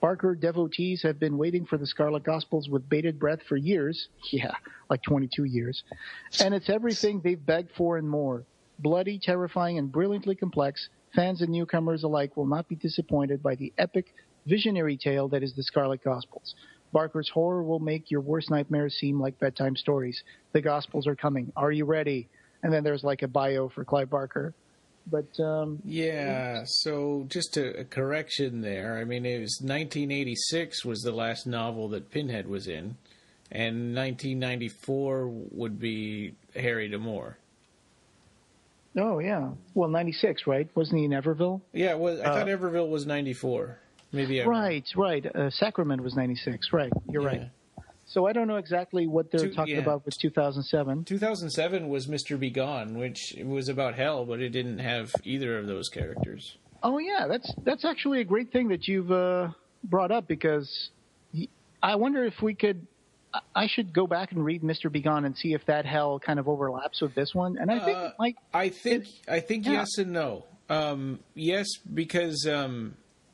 B: Barker devotees have been waiting for the Scarlet Gospels with bated breath for years. Yeah, like 22 years. And it's everything they've begged for and more. Bloody, terrifying, and brilliantly complex, fans and newcomers alike will not be disappointed by the epic, visionary tale that is the Scarlet Gospels. Barker's horror will make your worst nightmares seem like bedtime stories. The Gospels are coming. Are you ready? And then there's like a bio for Clive Barker. But
A: so just a correction there. I mean, it was 1986 was the last novel that Pinhead was in, and 1994 would be Harry D'Amour.
B: Oh, yeah. Well, 96, right? Wasn't he in Everville?
A: Yeah, I thought Everville was 94. Maybe
B: Everville. Right. Sacrament was 96, right. You're right. So I don't know exactly what they're talking about with 2007.
A: 2007 was Mr. Begone, which was about hell, but it didn't have either of those characters.
B: Oh, yeah. That's actually a great thing that you've brought up, because I wonder if we could... I should go back and read Mr. Begone and see if that hell kind of overlaps with this one. And I think it might.
A: I think yes and no. Yes, because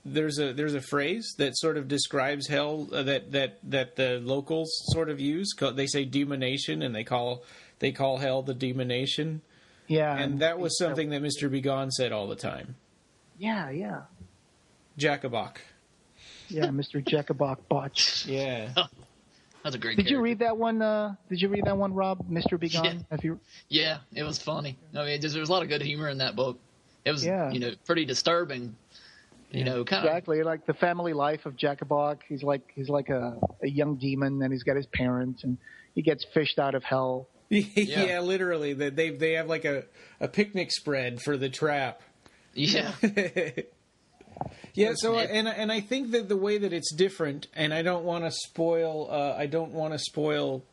A: there's a phrase that sort of describes hell that the locals sort of use. They say demonation, and they call hell the demonation.
B: Yeah,
A: and that was something that Mr. Begone said all the time.
B: Yeah.
A: Jacobok.
B: Yeah, Mr. Jacobok Botch.
A: Yeah.
C: That's a great
B: Did
C: character.
B: you read that one? Did you read that one, Rob? Mr. Begone?
C: Yeah, it was funny. I mean, there was a lot of good humor in that book. It was, pretty disturbing. Kind of
B: exactly like the family life of Jacobok. He's like a young demon, and he's got his parents, and he gets fished out of hell.
A: Yeah, literally. They have like a picnic spread for the trap.
C: Yeah.
A: Yeah, so and I think that the way that it's different, and I don't want to spoil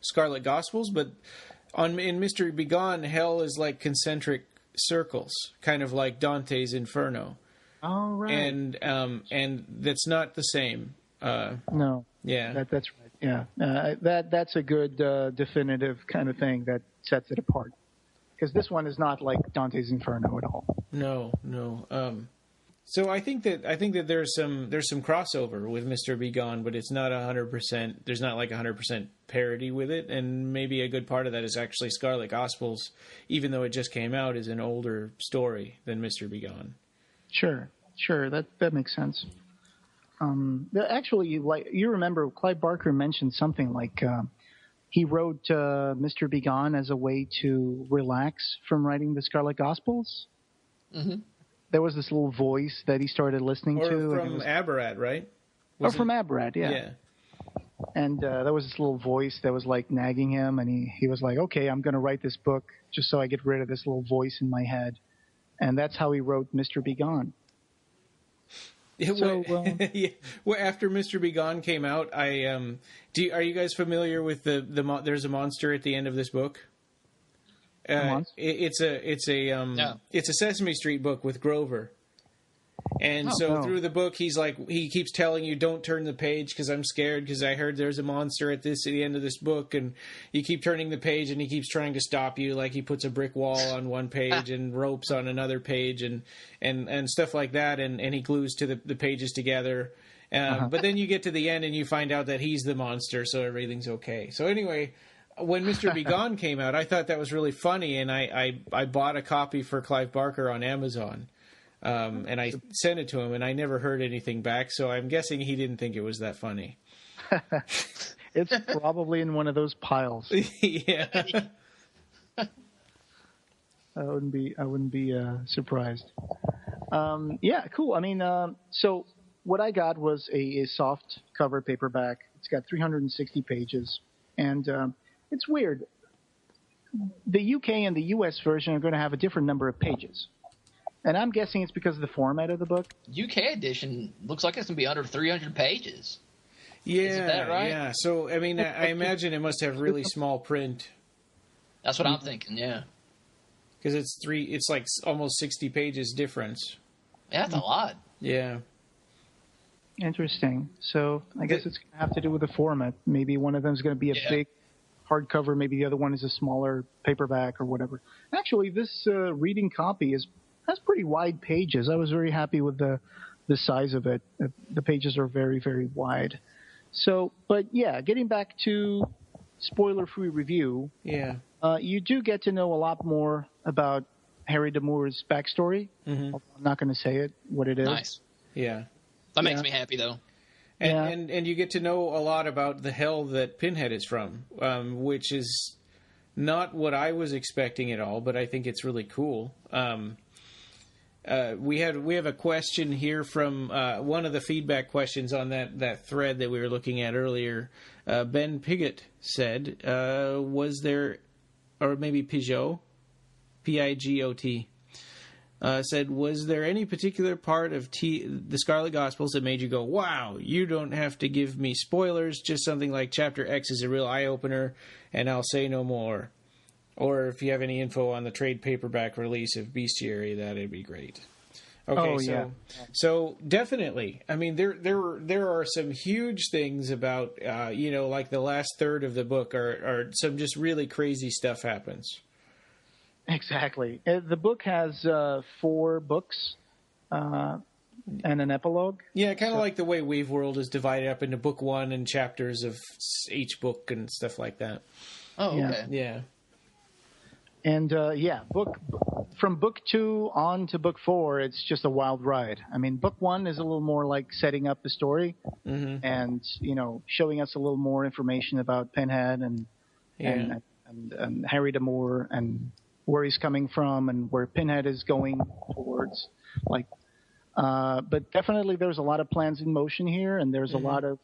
A: Scarlet Gospels, but in Mystery Begone, hell is like concentric circles, kind of like Dante's Inferno.
B: Oh, right.
A: And that's not the same.
B: No.
A: Yeah.
B: That's right. Yeah. That's a good definitive kind of thing that sets it apart, because this one is not like Dante's Inferno at all.
A: No. So I think that there's some crossover with Mr. Begone, but it's not 100%. There's not like 100% parody with it, and maybe a good part of that is actually Scarlet Gospels, even though it just came out, is an older story than Mr. Begone.
B: Sure, that makes sense. Actually, like you remember, Clive Barker mentioned something like he wrote Mr. Begone as a way to relax from writing the Scarlet Gospels. Mm-hmm. There was this little voice that he started listening to.
A: Or from Abarat, right?
B: From Abarat, yeah. And there was this little voice that was like nagging him, and he was like, okay, I'm going to write this book just so I get rid of this little voice in my head. And that's how he wrote Mr. Begone.
A: So, yeah. Well, after Mr. Begone came out, are you guys familiar with there's a monster at the end of this book? It's a Sesame Street book with Grover. And through the book, he keeps telling you, don't turn the page because I'm scared because I heard there's a monster at the end of this book. And you keep turning the page and he keeps trying to stop you. Like he puts a brick wall on one page and ropes on another page and stuff like that. And he glues to the pages together. But then you get to the end and you find out that he's the monster. So everything's okay. So anyway, when Mr. Begone came out, I thought that was really funny. And I bought a copy for Clive Barker on Amazon. And I sent it to him, and I never heard anything back, so I'm guessing he didn't think it was that funny.
B: It's probably in one of those piles.
A: Yeah.
B: I wouldn't be surprised. Yeah, cool. I mean, so what I got was a soft cover paperback. It's got 360 pages, and it's weird. The UK and the US version are going to have a different number of pages. And I'm guessing it's because of the format of the book.
C: UK edition looks like it's going to be under 300 pages.
A: Yeah,
C: isn't that right?
A: Yeah. So, I mean, I imagine it must have really small print.
C: That's what I'm thinking, yeah.
A: Because it's like almost 60 pages difference.
C: Yeah, that's a lot.
A: Yeah.
B: Interesting. So, I guess it's going to have to do with the format. Maybe one of them is going to be a big hardcover. Maybe the other one is a smaller paperback or whatever. Actually, this reading copy has pretty wide pages. I was very happy with the size of it. The pages are very, very wide. So, but yeah, getting back to spoiler-free review.
A: Yeah.
B: You do get to know a lot more about Harry Damour's backstory. Mm-hmm. I'm not going to say what it is.
C: Nice.
A: Yeah.
C: That makes me happy, though.
A: And you get to know a lot about the hell that Pinhead is from, which is not what I was expecting at all, but I think it's really cool. We have a question here from one of the feedback questions on that thread that we were looking at earlier. Ben Pigot said, was there, or maybe Pigot, Pigot, said, was there any particular part of the Scarlet Gospels that made you go, wow, you don't have to give me spoilers, just something like Chapter X is a real eye-opener, and I'll say no more. Or if you have any info on the trade paperback release of Bestiary, that'd be great. Okay, so definitely. I mean, there are some huge things about like the last third of the book are some just really crazy stuff happens.
B: Exactly. The book has 4 books and an epilogue.
A: Yeah, kind of like the way Wave World is divided up into book 1 and chapters of each book and stuff like that.
C: Oh, okay.
A: Yeah.
B: And from book 2 on to book 4, it's just a wild ride. I mean, book 1 is a little more like setting up the story and showing us a little more information about Pinhead and Harry Damour and where he's coming from and where Pinhead is going towards. But definitely there's a lot of plans in motion here, and there's a lot of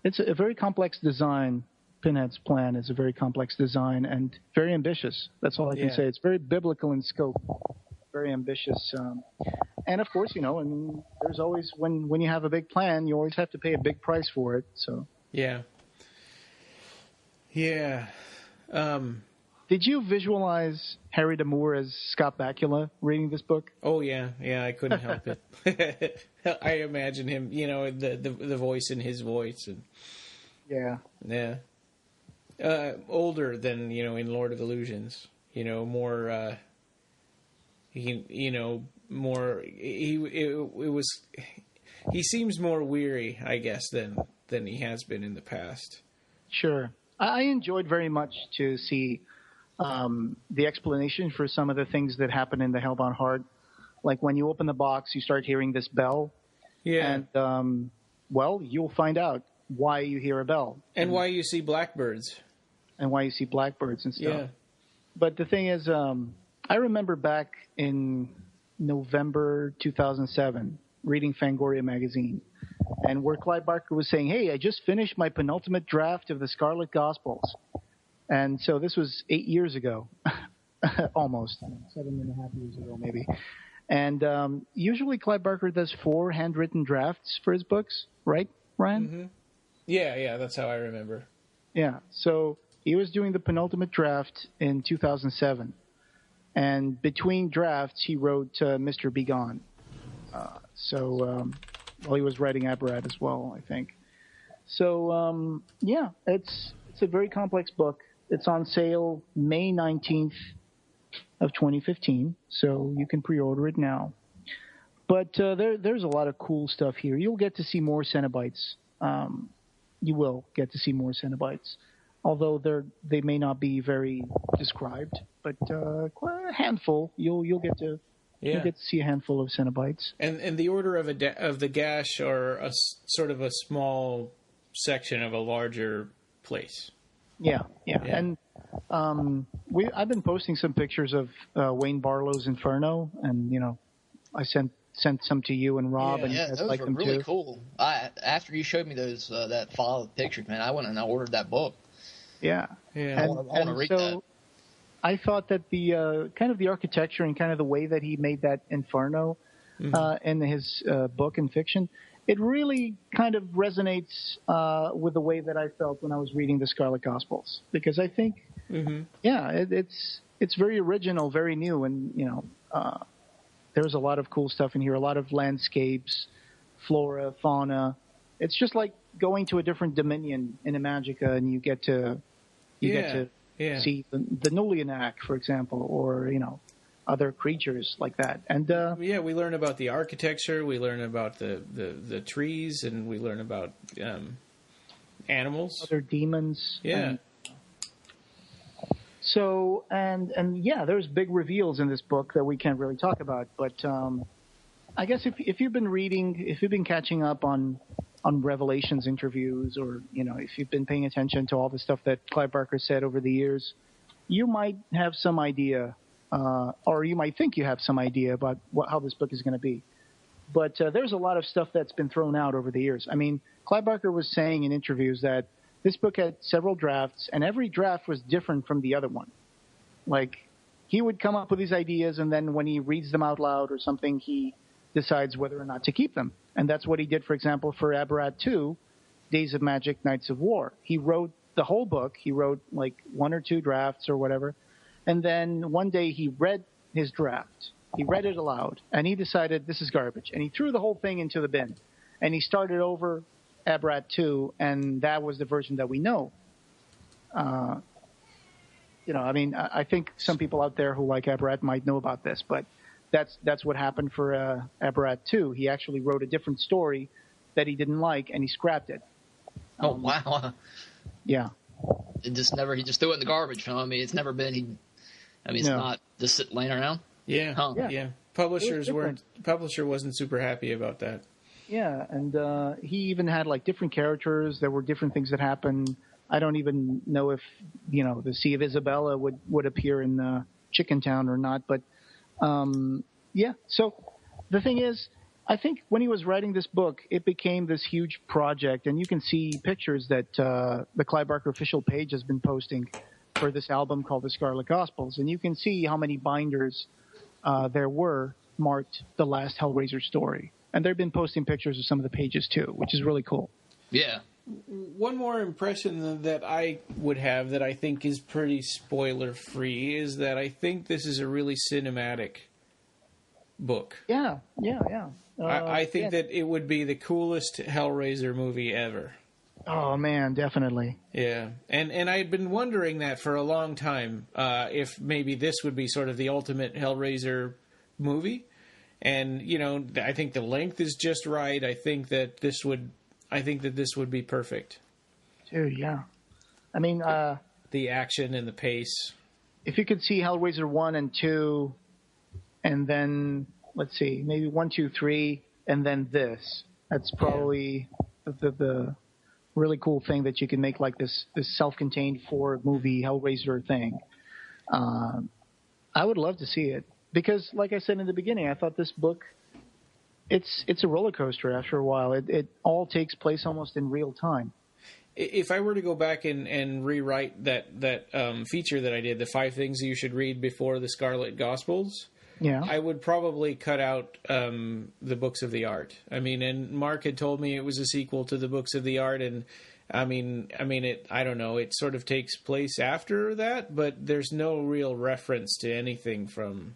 B: it's a very complex design. Pinhead's plan is a very complex design and very ambitious. That's all I can say. It's very biblical in scope, very ambitious. And of course, there's always, when you have a big plan, you always have to pay a big price for it. So
A: yeah.
B: Did you visualize Harry Damour as Scott Bakula reading this book?
A: Oh yeah, I couldn't help it. I imagine him, the voice in his voice, and older than in Lord of Illusions. More. More. He seems more weary, I guess, than he has been in the past.
B: Sure. I enjoyed very much to see the explanation for some of the things that happen in the Hellbound Heart. Like when you open the box, you start hearing this bell. Yeah. And, you'll find out why you hear a bell.
A: And why you see blackbirds.
B: And why you see blackbirds and stuff.
A: Yeah.
B: But the thing is, I remember back in November 2007 reading Fangoria magazine. and where Clive Barker was saying, hey, I just finished my penultimate draft of the Scarlet Gospels. And so this was 8 years ago, almost, 7.5 years ago maybe. And usually Clive Barker does 4 handwritten drafts for his books, right, Ryan?
A: Mm-hmm. Yeah, that's how I remember.
B: Yeah, so he was doing the penultimate draft in 2007. And between drafts, he wrote Mr. Begone. Well, he was writing Abarat as well, I think. So, yeah, it's a very complex book. It's on sale May 19th of 2015, so you can pre-order it now. But there's a lot of cool stuff here. You'll get to see more Cenobites. You will get to see more Cenobites, although they may not be very described. But quite a handful. You'll get to see a handful of Cenobites.
A: And the order of the gash are a sort of a small section of a larger place. Yeah.
B: And I've been posting some pictures of Wayne Barlow's Inferno, and I sent some to you and Rob.
C: Yeah, those were really cool. After you showed me those that file of pictures, man, I went and I ordered that book.
B: Yeah.
C: I want to read that.
B: I thought that the kind of the architecture and kind of the way that he made that Inferno in his book and fiction, it really kind of resonates with the way that I felt when I was reading the Scarlet Gospels, because I think, it's very original, very new, and there's a lot of cool stuff in here, a lot of landscapes, flora, fauna. It's just like going to a different dominion in Imagica, and you get to see the Nulianak, for example, or other creatures like that. And
A: we learn about the architecture, we learn about the trees, and we learn about animals,
B: other demons.
A: Yeah.
B: So there's big reveals in this book that we can't really talk about. But I guess if you've been catching up on Revelations interviews, or if you've been paying attention to all the stuff that Clive Barker said over the years, you might have some idea, or you might think you have some idea about how this book is going to be. But there's a lot of stuff that's been thrown out over the years. I mean, Clive Barker was saying in interviews that this book had several drafts, and every draft was different from the other one. Like, he would come up with these ideas, and then when he reads them out loud or something, he decides whether or not to keep them. And that's what he did, for example, for Abarat 2, Days of Magic, Nights of War. He wrote the whole book. He wrote like 1 or 2 drafts or whatever. And then one day he read his draft. He read it aloud, and he decided this is garbage. And he threw the whole thing into the bin. And he started over Abarat 2, and that was the version that we know. I think some people out there who like Abarat might know about this, but that's what happened for Abarat 2. He actually wrote a different story that he didn't like, and he scrapped it.
C: Oh, wow.
B: Yeah.
C: He just threw it in the garbage. I mean, it's never been, it's not just laying around.
A: Yeah. Huh. Yeah. Publisher wasn't super happy about that.
B: Yeah, and he even had like different characters. There were different things that happened. I don't even know if the Sea of Isabella would appear in Chicken Town or not. But so the thing is, I think when he was writing this book, it became this huge project, and you can see pictures that the Clive Barker official page has been posting for this album called the Scarlet Gospels, and you can see how many binders there were marked the last Hellraiser story. And they've been posting pictures of some of the pages, too, which is really cool.
C: Yeah.
A: One more impression that I would have that I think is pretty spoiler-free is that I think this is a really cinematic book.
B: Yeah.
A: I think that it would be the coolest Hellraiser movie ever.
B: Oh, man, definitely.
A: Yeah. And I had been wondering that for a long time, if maybe this would be sort of the ultimate Hellraiser movie. And, I think the length is just right. I think that this would be perfect.
B: Dude, yeah. I mean,
A: the action and the pace.
B: If you could see Hellraiser 1 and 2, and then, let's see, maybe 1, 2, 3, and then this. That's probably the really cool thing that you can make like this self-contained 4-movie Hellraiser thing. I would love to see it. Because, like I said in the beginning, I thought this book it's a roller coaster after a while. It all takes place almost in real time.
A: If I were to go back and rewrite that feature that I did, the 5 things you should read before the Scarlet Gospels,
B: Yeah.
A: I would probably cut out the Books of the Art. I mean, and Mark had told me it was a sequel to the Books of the Art, and I mean, I don't know. It sort of takes place after that, but there's no real reference to anything from.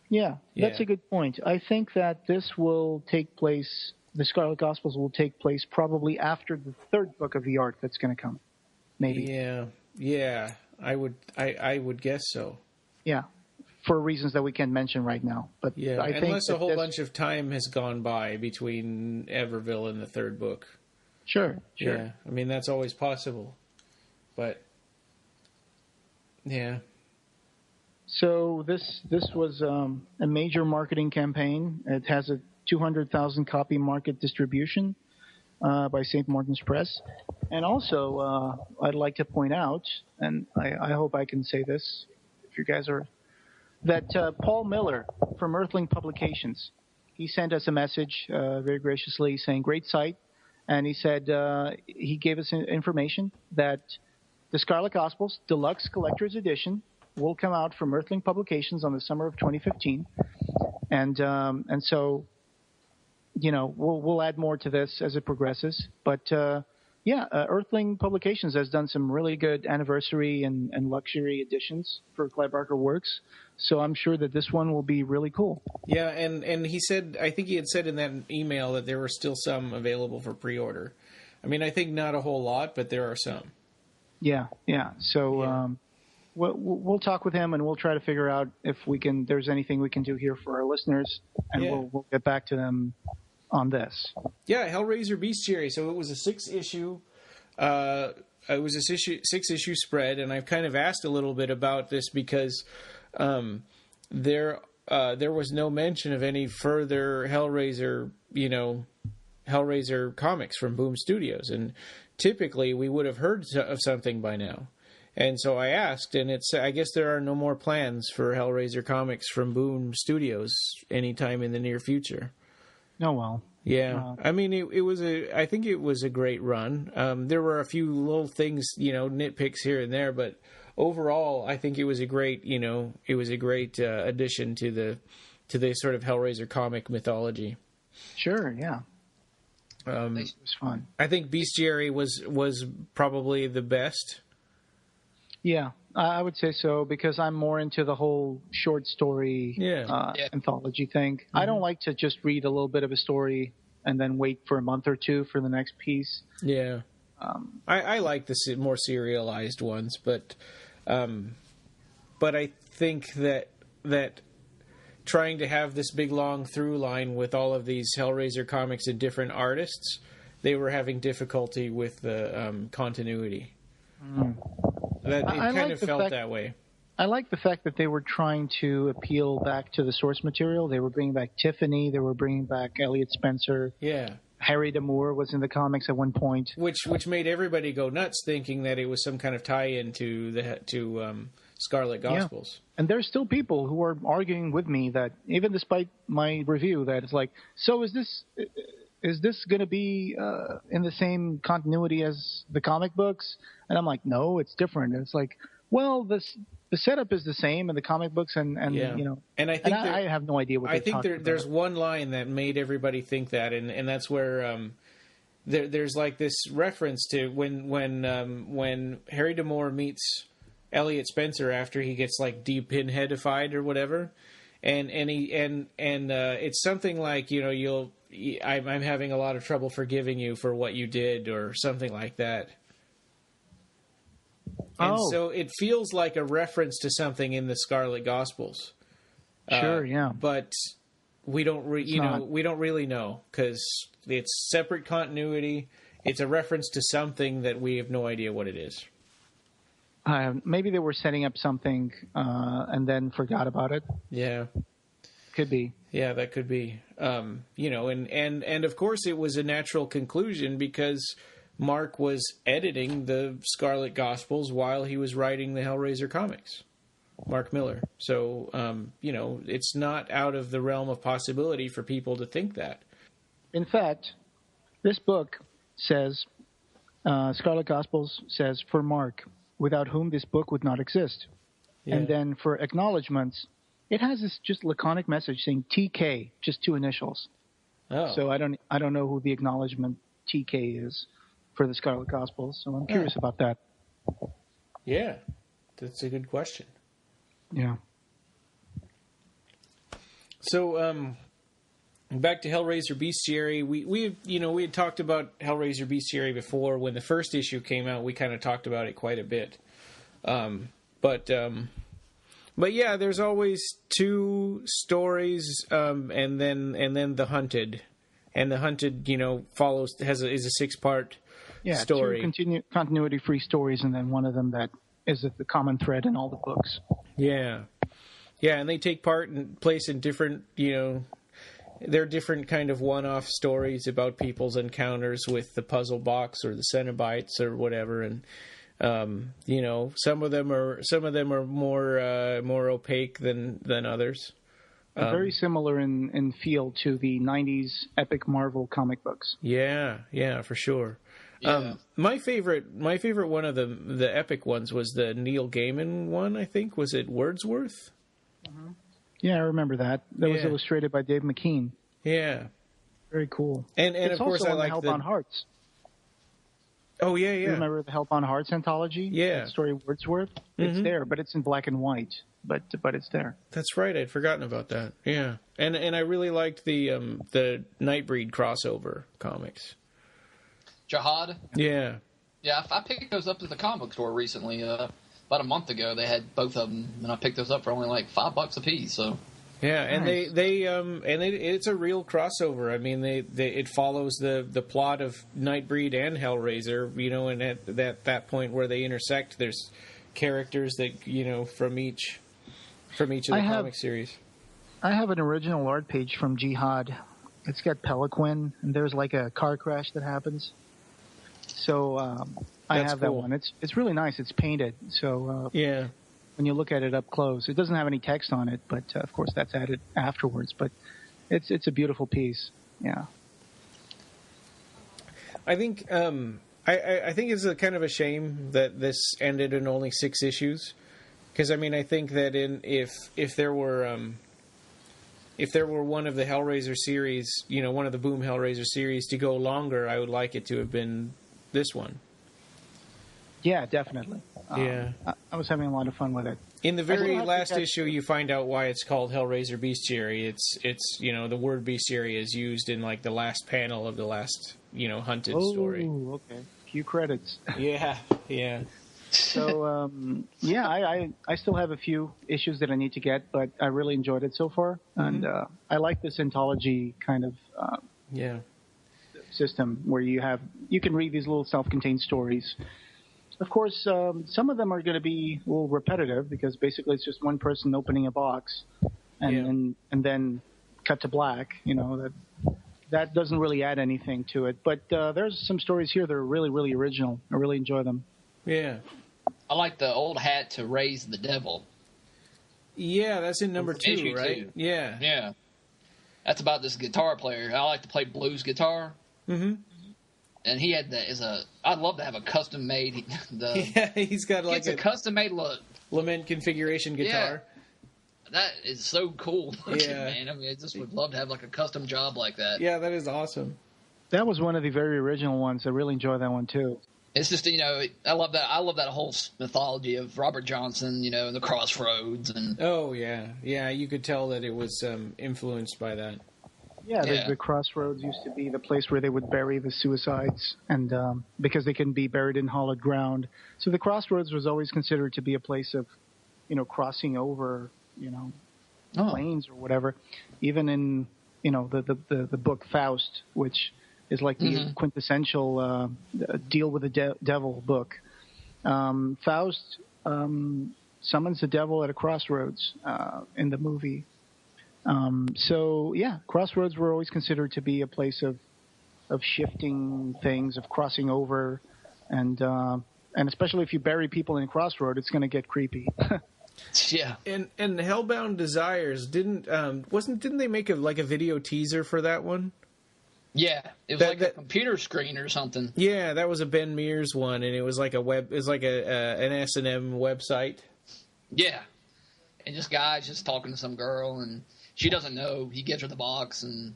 B: Yeah, that's a good point. I think that this will take place. The Scarlet Gospels will take place probably after the 3rd book of the Art that's going to come. Maybe.
A: Yeah. I would guess so.
B: Yeah, for reasons that we can't mention right now. But
A: yeah,
B: I think
A: unless a whole bunch of time has gone by between Everville and the 3rd book.
B: Sure.
A: Yeah, I mean, that's always possible. But, yeah.
B: So this was a major marketing campaign. It has a 200,000 copy market distribution by St. Martin's Press. And also, I'd like to point out, and I hope I can say this, if you guys are, that Paul Miller from Earthling Publications, he sent us a message very graciously saying, great site. And he said he gave us information that the Scarlet Gospels Deluxe Collector's Edition will come out from Earthling Publications on the summer of 2015. And so, you know, we'll add more to this as it progresses. But, Earthling Publications has done some really good anniversary and luxury editions for Clive Barker works. So I'm sure that this one will be really cool. Yeah,
A: and he said, I think he had said in that email that there were still some available for pre-order. I mean, I think not a whole lot, but there are some.
B: Yeah. So we'll talk with him and we'll try to figure out if there's anything we can do here for our listeners, and we'll get back to them on this.
A: Yeah, Hellraiser Bestiary. So it was a 6-issue. It was a 6-issue spread, and I've kind of asked a little bit about this because there was no mention of any further Hellraiser comics from Boom Studios, and typically we would have heard of something by now. And so I asked, and I guess there are no more plans for Hellraiser comics from Boom Studios anytime in the near future.
B: Oh, well.
A: Yeah. I mean, I think it was a great run. There were a few little things, nitpicks here and there, but overall, I think it was a great addition to the sort of Hellraiser comic mythology.
B: Sure, yeah. It was fun.
A: I think Bestiary was probably the best.
B: Yeah, I would say so, because I'm more into the whole short story anthology thing. Mm-hmm. I don't like to just read a little bit of a story and then wait for a month or two for the next piece.
A: Yeah. I like the more serialized ones, but I think that trying to have this big long through line with all of these Hellraiser comics and different artists, they were having difficulty with the continuity. Mm. It kind of felt that way.
B: I like the fact that they were trying to appeal back to the source material. They were bringing back Tiffany. They were bringing back Elliot Spencer.
A: Yeah.
B: Harry D'Amour was in the comics at one point.
A: Which made everybody go nuts, thinking that it was some kind of tie-in to Scarlet Gospels.
B: Yeah. And there's still people who are arguing with me that, even despite my review, that it's like, so is this going to be in the same continuity as the comic books? And I'm like, no, it's different. And it's like, well, the setup is the same in the comic books, and
A: And I think
B: I have no idea what. I think
A: there's one line that made everybody think that, and that's where there's like this reference to when Harry D'Amour meets Elliot Spencer after he gets like de-pinheadified or whatever, and it's something like, I'm having a lot of trouble forgiving you for what you did, or something like that. And so it feels like a reference to something in the Scarlet Gospels.
B: Sure, yeah.
A: But we don't we don't really know, because it's separate continuity. It's a reference to something that we have no idea what it is.
B: Maybe they were setting up something and then forgot about it.
A: Yeah.
B: Could be.
A: Yeah, that could be. And of course it was a natural conclusion, because Mark was editing the Scarlet Gospels while he was writing the Hellraiser comics. Mark Miller. So, it's not out of the realm of possibility for people to think that.
B: In fact, this book says, Scarlet Gospels says, for Mark, without whom this book would not exist. Yeah. And then for acknowledgments, it has this just laconic message saying TK, just 2 initials.
A: Oh.
B: So I don't know who the acknowledgement TK is for the Scarlet Gospels. So I'm curious about that.
A: Yeah, that's a good question.
B: Yeah.
A: So, back to Hellraiser Bestiary. We had talked about Hellraiser Bestiary before. When the first issue came out, we kind of talked about it quite a bit. But yeah, there's always 2 stories, and then the Hunted, and the Hunted, is a 6-part story.
B: 2 continuity-free stories, and then one of them that is the common thread in all the books.
A: Yeah, and they take place in different, they're different kind of one-off stories about people's encounters with the puzzle box or the Cenobites or whatever, and some of them are more opaque than others.
B: Very similar in feel to the 90s epic Marvel comic books.
A: Yeah, for sure.
C: Yeah.
A: My favorite one of the epic ones was the Neil Gaiman one, I think. Was it Wordsworth?
B: Mm-hmm. Yeah, I remember that. That was illustrated by Dave McKean.
A: Yeah.
B: Very cool.
A: And of course I like
B: Help on Hearts.
A: Oh, yeah.
B: You remember the Help on Hearts anthology?
A: Yeah.
B: That story Wordsworth? Mm-hmm. It's there, but it's in black and white. But it's there.
A: That's right. I'd forgotten about that. Yeah. And I really liked the Nightbreed crossover comics.
C: Jihad?
A: Yeah.
C: Yeah, I picked those up at the comic book store recently. About a month ago, they had both of them, and I picked those up for only like $5 a piece. So. Yeah,
A: and
B: nice.
A: It's a real crossover. I mean, it follows the plot of Nightbreed and Hellraiser. And at that point where they intersect, there's characters that from each of the comic series.
B: I have an original art page from Jihad. It's got Peliquin, and there's like a car crash that happens. So I have that one. It's really nice. It's painted. So when you look at it up close, it doesn't have any text on it, but of course that's added afterwards. But it's a beautiful piece. Yeah.
A: I think I think it's a kind of a shame that this ended in only 6 issues, because I mean I think that if there were one of the Hellraiser series, one of the Boom Hellraiser series to go longer, I would like it to have been this one.
B: Yeah, definitely.
A: Yeah.
B: I was having a lot of fun with it.
A: In the very last issue, you find out why it's called Hellraiser Bestiary. It's the word bestiary is used in like the last panel of the last Hunted story.
B: Oh, okay. Few credits.
A: Yeah.
B: So I still have a few issues that I need to get, but I really enjoyed it so far, and I like this anthology kind of system where you can read these little self-contained stories. Of course, some of them are going to be a little repetitive because basically it's just one person opening a box and then cut to black. That doesn't really add anything to it. But there's some stories here that are really, really original. I really enjoy them.
A: Yeah.
C: I like the old hat to raise the devil.
A: Yeah, that's in number 2, right?
C: 2.
A: Yeah.
C: Yeah. That's about this guitar player. I like to play blues guitar.
A: Mm-hmm.
C: And he had I'd love to have a custom made.
A: He's got like
C: a custom made
A: lament configuration guitar.
C: Yeah, that is so cool looking,
A: yeah.
C: Man. I mean, I just would love to have like a custom job like that.
A: Yeah, that is awesome.
B: That was one of the very original ones. I really enjoy that one too.
C: It's just I love that. I love that whole mythology of Robert Johnson. And the Crossroads and.
A: Oh yeah. You could tell that it was influenced by that.
B: Yeah, the Crossroads used to be the place where they would bury the suicides, and because they couldn't be buried in hollowed ground. So the Crossroads was always considered to be a place of, crossing over, planes or whatever. Even in, the book Faust, which is like the quintessential deal with the devil book. Faust summons the devil at a crossroads in the movie. Crossroads were always considered to be a place of shifting things, of crossing over, and especially if you bury people in a crossroad, it's going to get creepy.
C: Yeah.
A: And Hellbound Desires didn't they make a video teaser for that one?
C: Yeah, it was a computer screen or something.
A: Yeah, that was a Ben Mears one, and it was like an S&M website.
C: Yeah, and just guys just talking to some girl, and she doesn't know. He gives her the box, and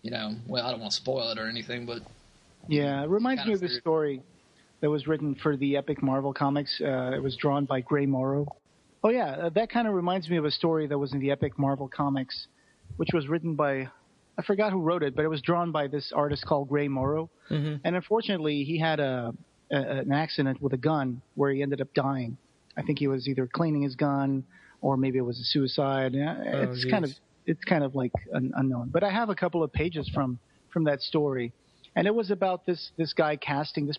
C: I don't want to spoil it or anything, but
B: yeah, it reminds me of this story that was written for the Epic Marvel comics. It was drawn by Gray Morrow. Oh yeah, that kind of reminds me of a story that was in the Epic Marvel comics, which was written by, I forgot who wrote it, but it was drawn by this artist called Gray Morrow. Mm-hmm. And unfortunately, he had an accident with a gun where he ended up dying. I think he was either cleaning his gun or maybe it was a suicide. It's kind of like unknown. But I have a couple of pages from that story, and it was about this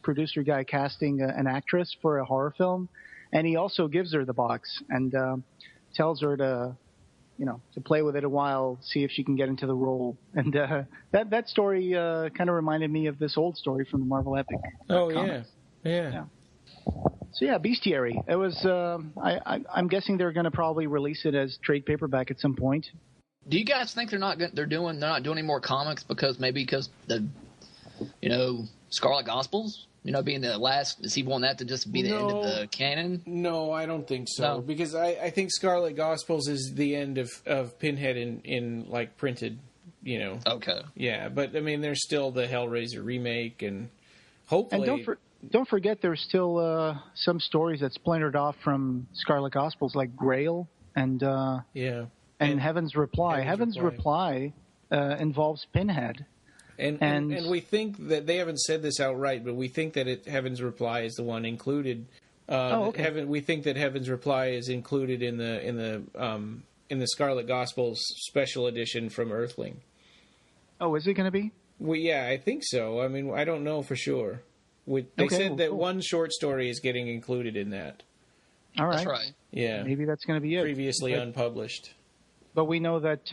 B: producer guy casting an actress for a horror film, and he also gives her the box and tells her to play with it a while, see if she can get into the role. And that story kind of reminded me of this old story from the Marvel Epic.
A: Oh,
B: comics.
A: Yeah.
B: So yeah, Bestiary. It was. I'm guessing they're going to probably release it as trade paperback at some point.
C: Do you guys think they're not doing any more comics because the Scarlet Gospels? Being the last, does he want that to just be the end of the canon?
A: No, I don't think so. No. Because I think Scarlet Gospels is the end of Pinhead in like printed,
C: Okay.
A: Yeah, but I mean, there's still the Hellraiser remake, and hopefully.
B: And don't forget, there's still some stories that splintered off from Scarlet Gospels, like Grail and Heaven's Reply. Heaven's Reply involves Pinhead.
A: And we think that they haven't said this outright, but we think that Heaven's Reply is the one included.
B: Okay.
A: We think that Heaven's Reply is included in the Scarlet Gospels special edition from Earthling.
B: Oh, is it going to be?
A: Well, yeah, I think so. I mean, I don't know for sure. They said that one short story is getting included in that.
B: All right.
C: That's right.
A: Yeah.
B: Maybe that's going to be it.
A: Previously unpublished.
B: But we know that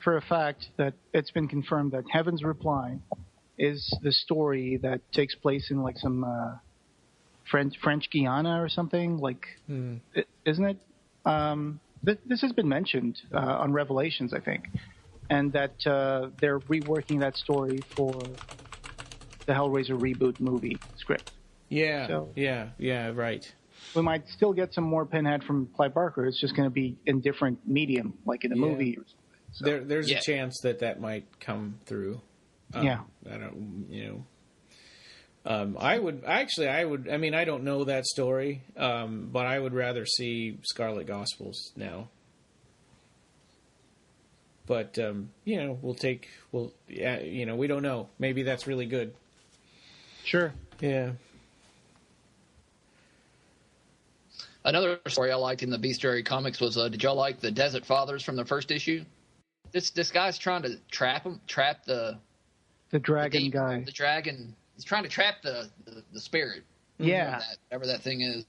B: for a fact that it's been confirmed that Heaven's Reply is the story that takes place in like some French Guiana or something. Isn't it? This has been mentioned on Revelations, I think, and that they're reworking that story for the Hellraiser reboot movie script.
A: Yeah, so yeah, right.
B: We might still get some more Pinhead from Clive Barker. It's just going to be in different medium, like in a movie or something. So,
A: there's a chance that might come through.
B: I
A: don't, I would. I mean, I don't know that story, but I would rather see Scarlet Gospels now. But we don't know. Maybe that's really good.
B: Sure.
A: Yeah.
C: Another story I liked in the Bestiary comics was, did y'all like the Desert Fathers from the first issue? This guy's trying to trap the
B: dragon guy.
C: The dragon. He's trying to trap the spirit.
B: Yeah.
C: Whatever that thing is.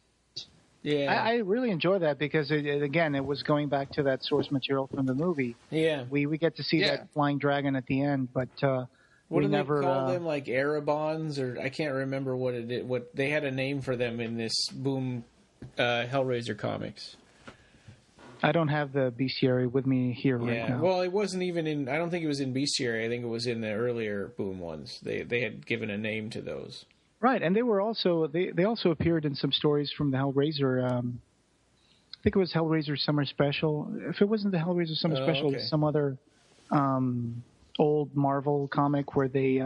B: Yeah. I really enjoy that because, it was going back to that source material from the movie.
A: Yeah.
B: We get to see that flying dragon at the end, but
A: what do they call them? Like Arabons, or I can't remember what it is. What they had a name for them in this Boom Hellraiser comics.
B: I don't have the Bestiary with me here right now.
A: Well, it wasn't even in. I don't think it was in Bestiary. I think it was in the earlier Boom ones. They had given a name to those.
B: Right, and they were also they also appeared in some stories from the Hellraiser. I think it was Hellraiser Summer Special. If it wasn't the Hellraiser Summer Special, it was some other old Marvel comic where they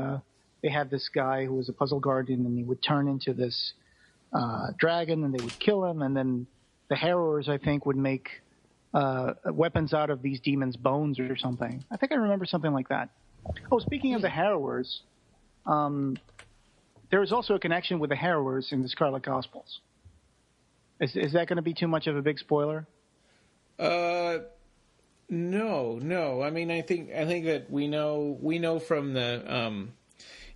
B: had this guy who was a puzzle guardian, and he would turn into this dragon, and they would kill him, and then the Harrowers, I think, would make weapons out of these demons' bones or something. I think I remember something like that. Oh, speaking of the Harrowers, there is also a connection with the Harrowers in the Scarlet Gospels. Is that going to be too much of a big spoiler?
A: No. I mean, I think that we know from the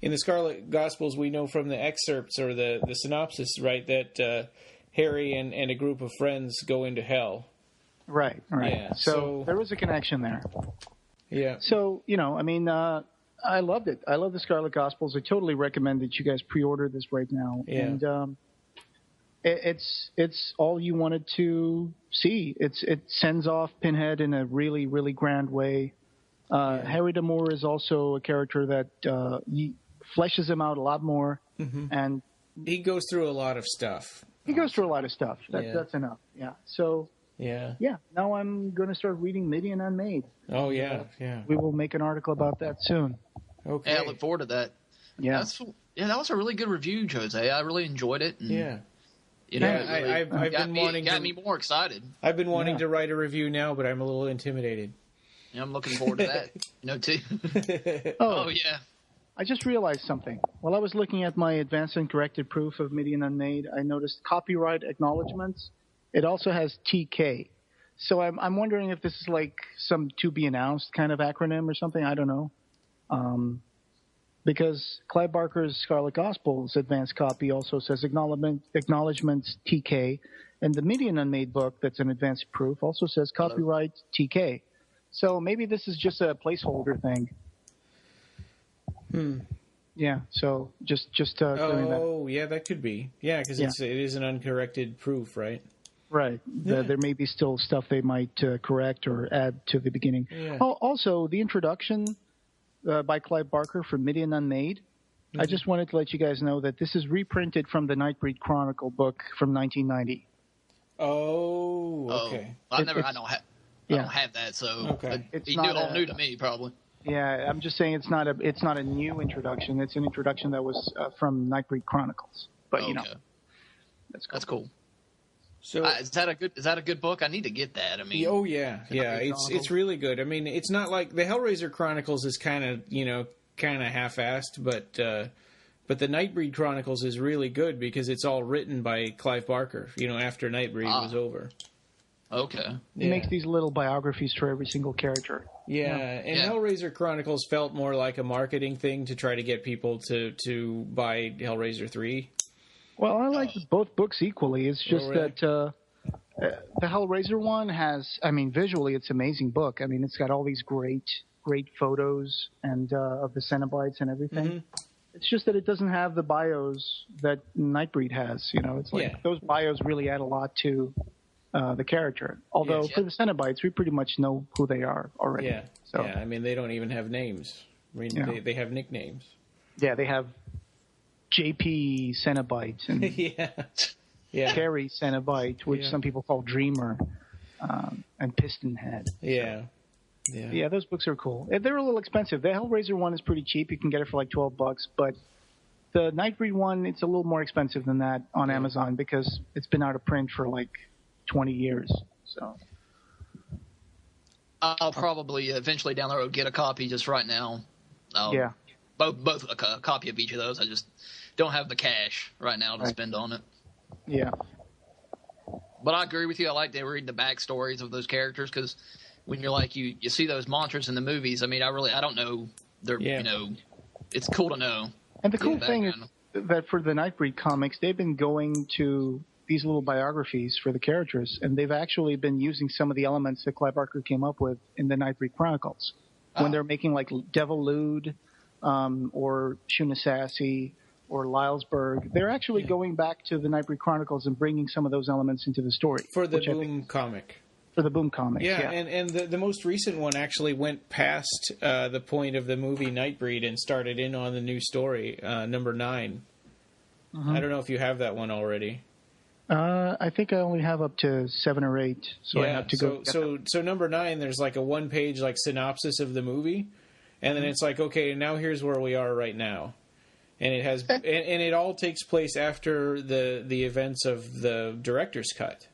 A: in the Scarlet Gospels, we know from the excerpts or the synopsis, right, that Harry and a group of friends go into hell.
B: Right.
A: Yeah,
B: so there was a connection there.
A: Yeah.
B: So, I loved it. I love the Scarlet Gospels. I totally recommend that you guys pre-order this right now.
A: Yeah.
B: It's all you wanted to see. It sends off Pinhead in a really, really grand way. Harry D'Amour is also a character that fleshes him out a lot more, and
A: he goes through a lot of stuff.
B: That's enough. Yeah. So.
A: Yeah.
B: Now I'm going to start reading Midian Unmade.
A: Oh yeah.
B: We will make an article about that soon.
A: Okay.
C: Yeah, I look forward to that.
B: Yeah.
C: That was a really good review, Jose. I really enjoyed it. And,
A: I've been wanting
C: got me more excited.
A: I've been wanting to write a review now, but I'm a little intimidated.
C: Yeah, I'm looking forward to that. Too.
B: Oh
C: yeah.
B: I just realized something. While I was looking at my advanced and corrected proof of Midian Unmade, I noticed copyright acknowledgments. It also has TK. So I'm wondering if this is like some to be announced kind of acronym or something. I don't know. Because Clive Barker's Scarlet Gospels advanced copy also says acknowledgments TK, and the Midian Unmade book that's an advanced proof also says copyright TK. So maybe this is just a placeholder thing. Yeah. So just clearing that.
A: Oh, yeah, that could be. Yeah, because it is an uncorrected proof, right?
B: Right.
A: Yeah.
B: There may be still stuff they might correct or add to the beginning.
A: Yeah.
B: Also, the introduction by Clive Barker for Midian Unmade, I just wanted to let you guys know that this is reprinted from the Nightbreed Chronicle book from 1990.
A: Oh, okay.
C: I don't have that, so
B: it's
C: it's
B: not
C: all new to me, probably.
B: Yeah, I'm just saying it's not a new introduction. It's an introduction that was from Nightbreed Chronicles. But that's cool.
C: So is that a good book? I need to get that. I mean,
A: it's really good. I mean, it's not like the Hellraiser Chronicles is kind of half-assed, but the Nightbreed Chronicles is really good because it's all written by Clive Barker. After Nightbreed was over.
C: Okay.
B: He makes these little biographies for every single character.
A: Hellraiser Chronicles felt more like a marketing thing to try to get people to buy Hellraiser 3.
B: Well, I like both books equally. It's just that the Hellraiser one has, visually it's an amazing book. I mean, it's got all these great photos and of the Cenobites and everything. Mm-hmm. It's just that it doesn't have the bios that Nightbreed has. It's like those bios really add a lot to the character. Although for the Cenobites, we pretty much know who they are already.
A: Yeah. So. Yeah, I mean, they don't even have names. I mean, they have nicknames. Yeah,
B: they have JP Cenobite and Carrie Cenobite, which some people call Dreamer, and Pistonhead. Yeah, those books are cool. They're a little expensive. The Hellraiser one is pretty cheap. You can get it for like $12, but the Nightbreed one, it's a little more expensive than that on Amazon because it's been out of print for like 20 years. So
C: I'll probably eventually down the road get a copy. Just right now, both a copy of each of those. I just don't have the cash right now to spend on it.
B: Yeah.
C: But I agree with you. I like to read the backstories of those characters because when you're like you see those monsters in the movies. I mean, I don't know. It's cool to know.
B: And the cool thing is that for the Nightbreed comics, they've been going to these little biographies for the characters, and they've actually been using some of the elements that Clive Barker came up with in the Nightbreed Chronicles when they're making like Devil Lude or Shunasasi or Lylesburg. They're actually going back to the Nightbreed Chronicles and bringing some of those elements into the story.
A: For the Boom comic.
B: For the Boom comic,
A: and the most recent one actually went past the point of the movie Nightbreed and started in on the new story, number 9. Mm-hmm. I don't know if you have that one already.
B: I think I only have up to 7 or 8, so I have to go.
A: So number 9, there's like a 1-page like synopsis of the movie, and then it's like, okay, now here's where we are right now, and it has and it all takes place after the events of the director's cut.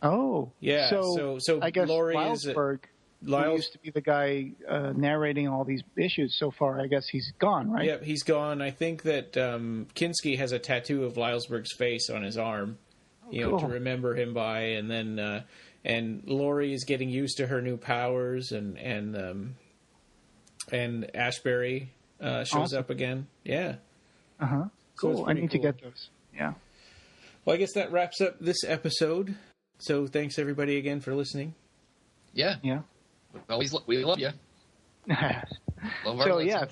B: Oh,
A: yeah. So
B: I guess
A: Laurie
B: Lylesburg, who used to be the guy narrating all these issues so far, I guess he's gone, right?
A: Yep, he's gone. I think that Kinski has a tattoo of Lylesburg's face on his arm.
B: Cool.
A: To remember him by, and then and Laurie is getting used to her new powers, and Ashbury shows up again. Yeah.
B: Cool.
A: So
B: I need to get those. Yeah.
A: Well, I guess that wraps up this episode. So thanks everybody again for listening.
C: Yeah.
B: Yeah.
C: We love you.
B: So yeah,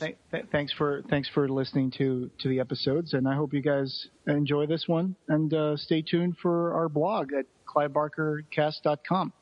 B: thanks for listening to the episodes, and I hope you guys enjoy this one. And stay tuned for our blog at clivebarkercast.com.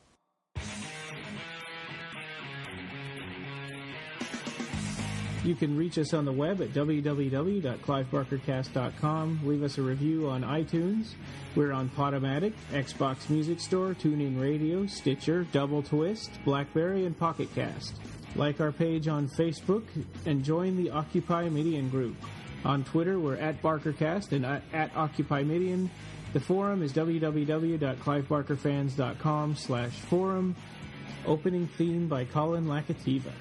A: You can reach us on the web at www.clivebarkercast.com. Leave us a review on iTunes. We're on Podomatic, Xbox Music Store, TuneIn Radio, Stitcher, Double Twist, BlackBerry, and Pocket Cast. Like our page on Facebook and join the Occupy Midian group. On Twitter, we're at BarkerCast and at Occupy Midian. The forum is www.clivebarkerfans.com/forum. Opening theme by Colin Lakativa.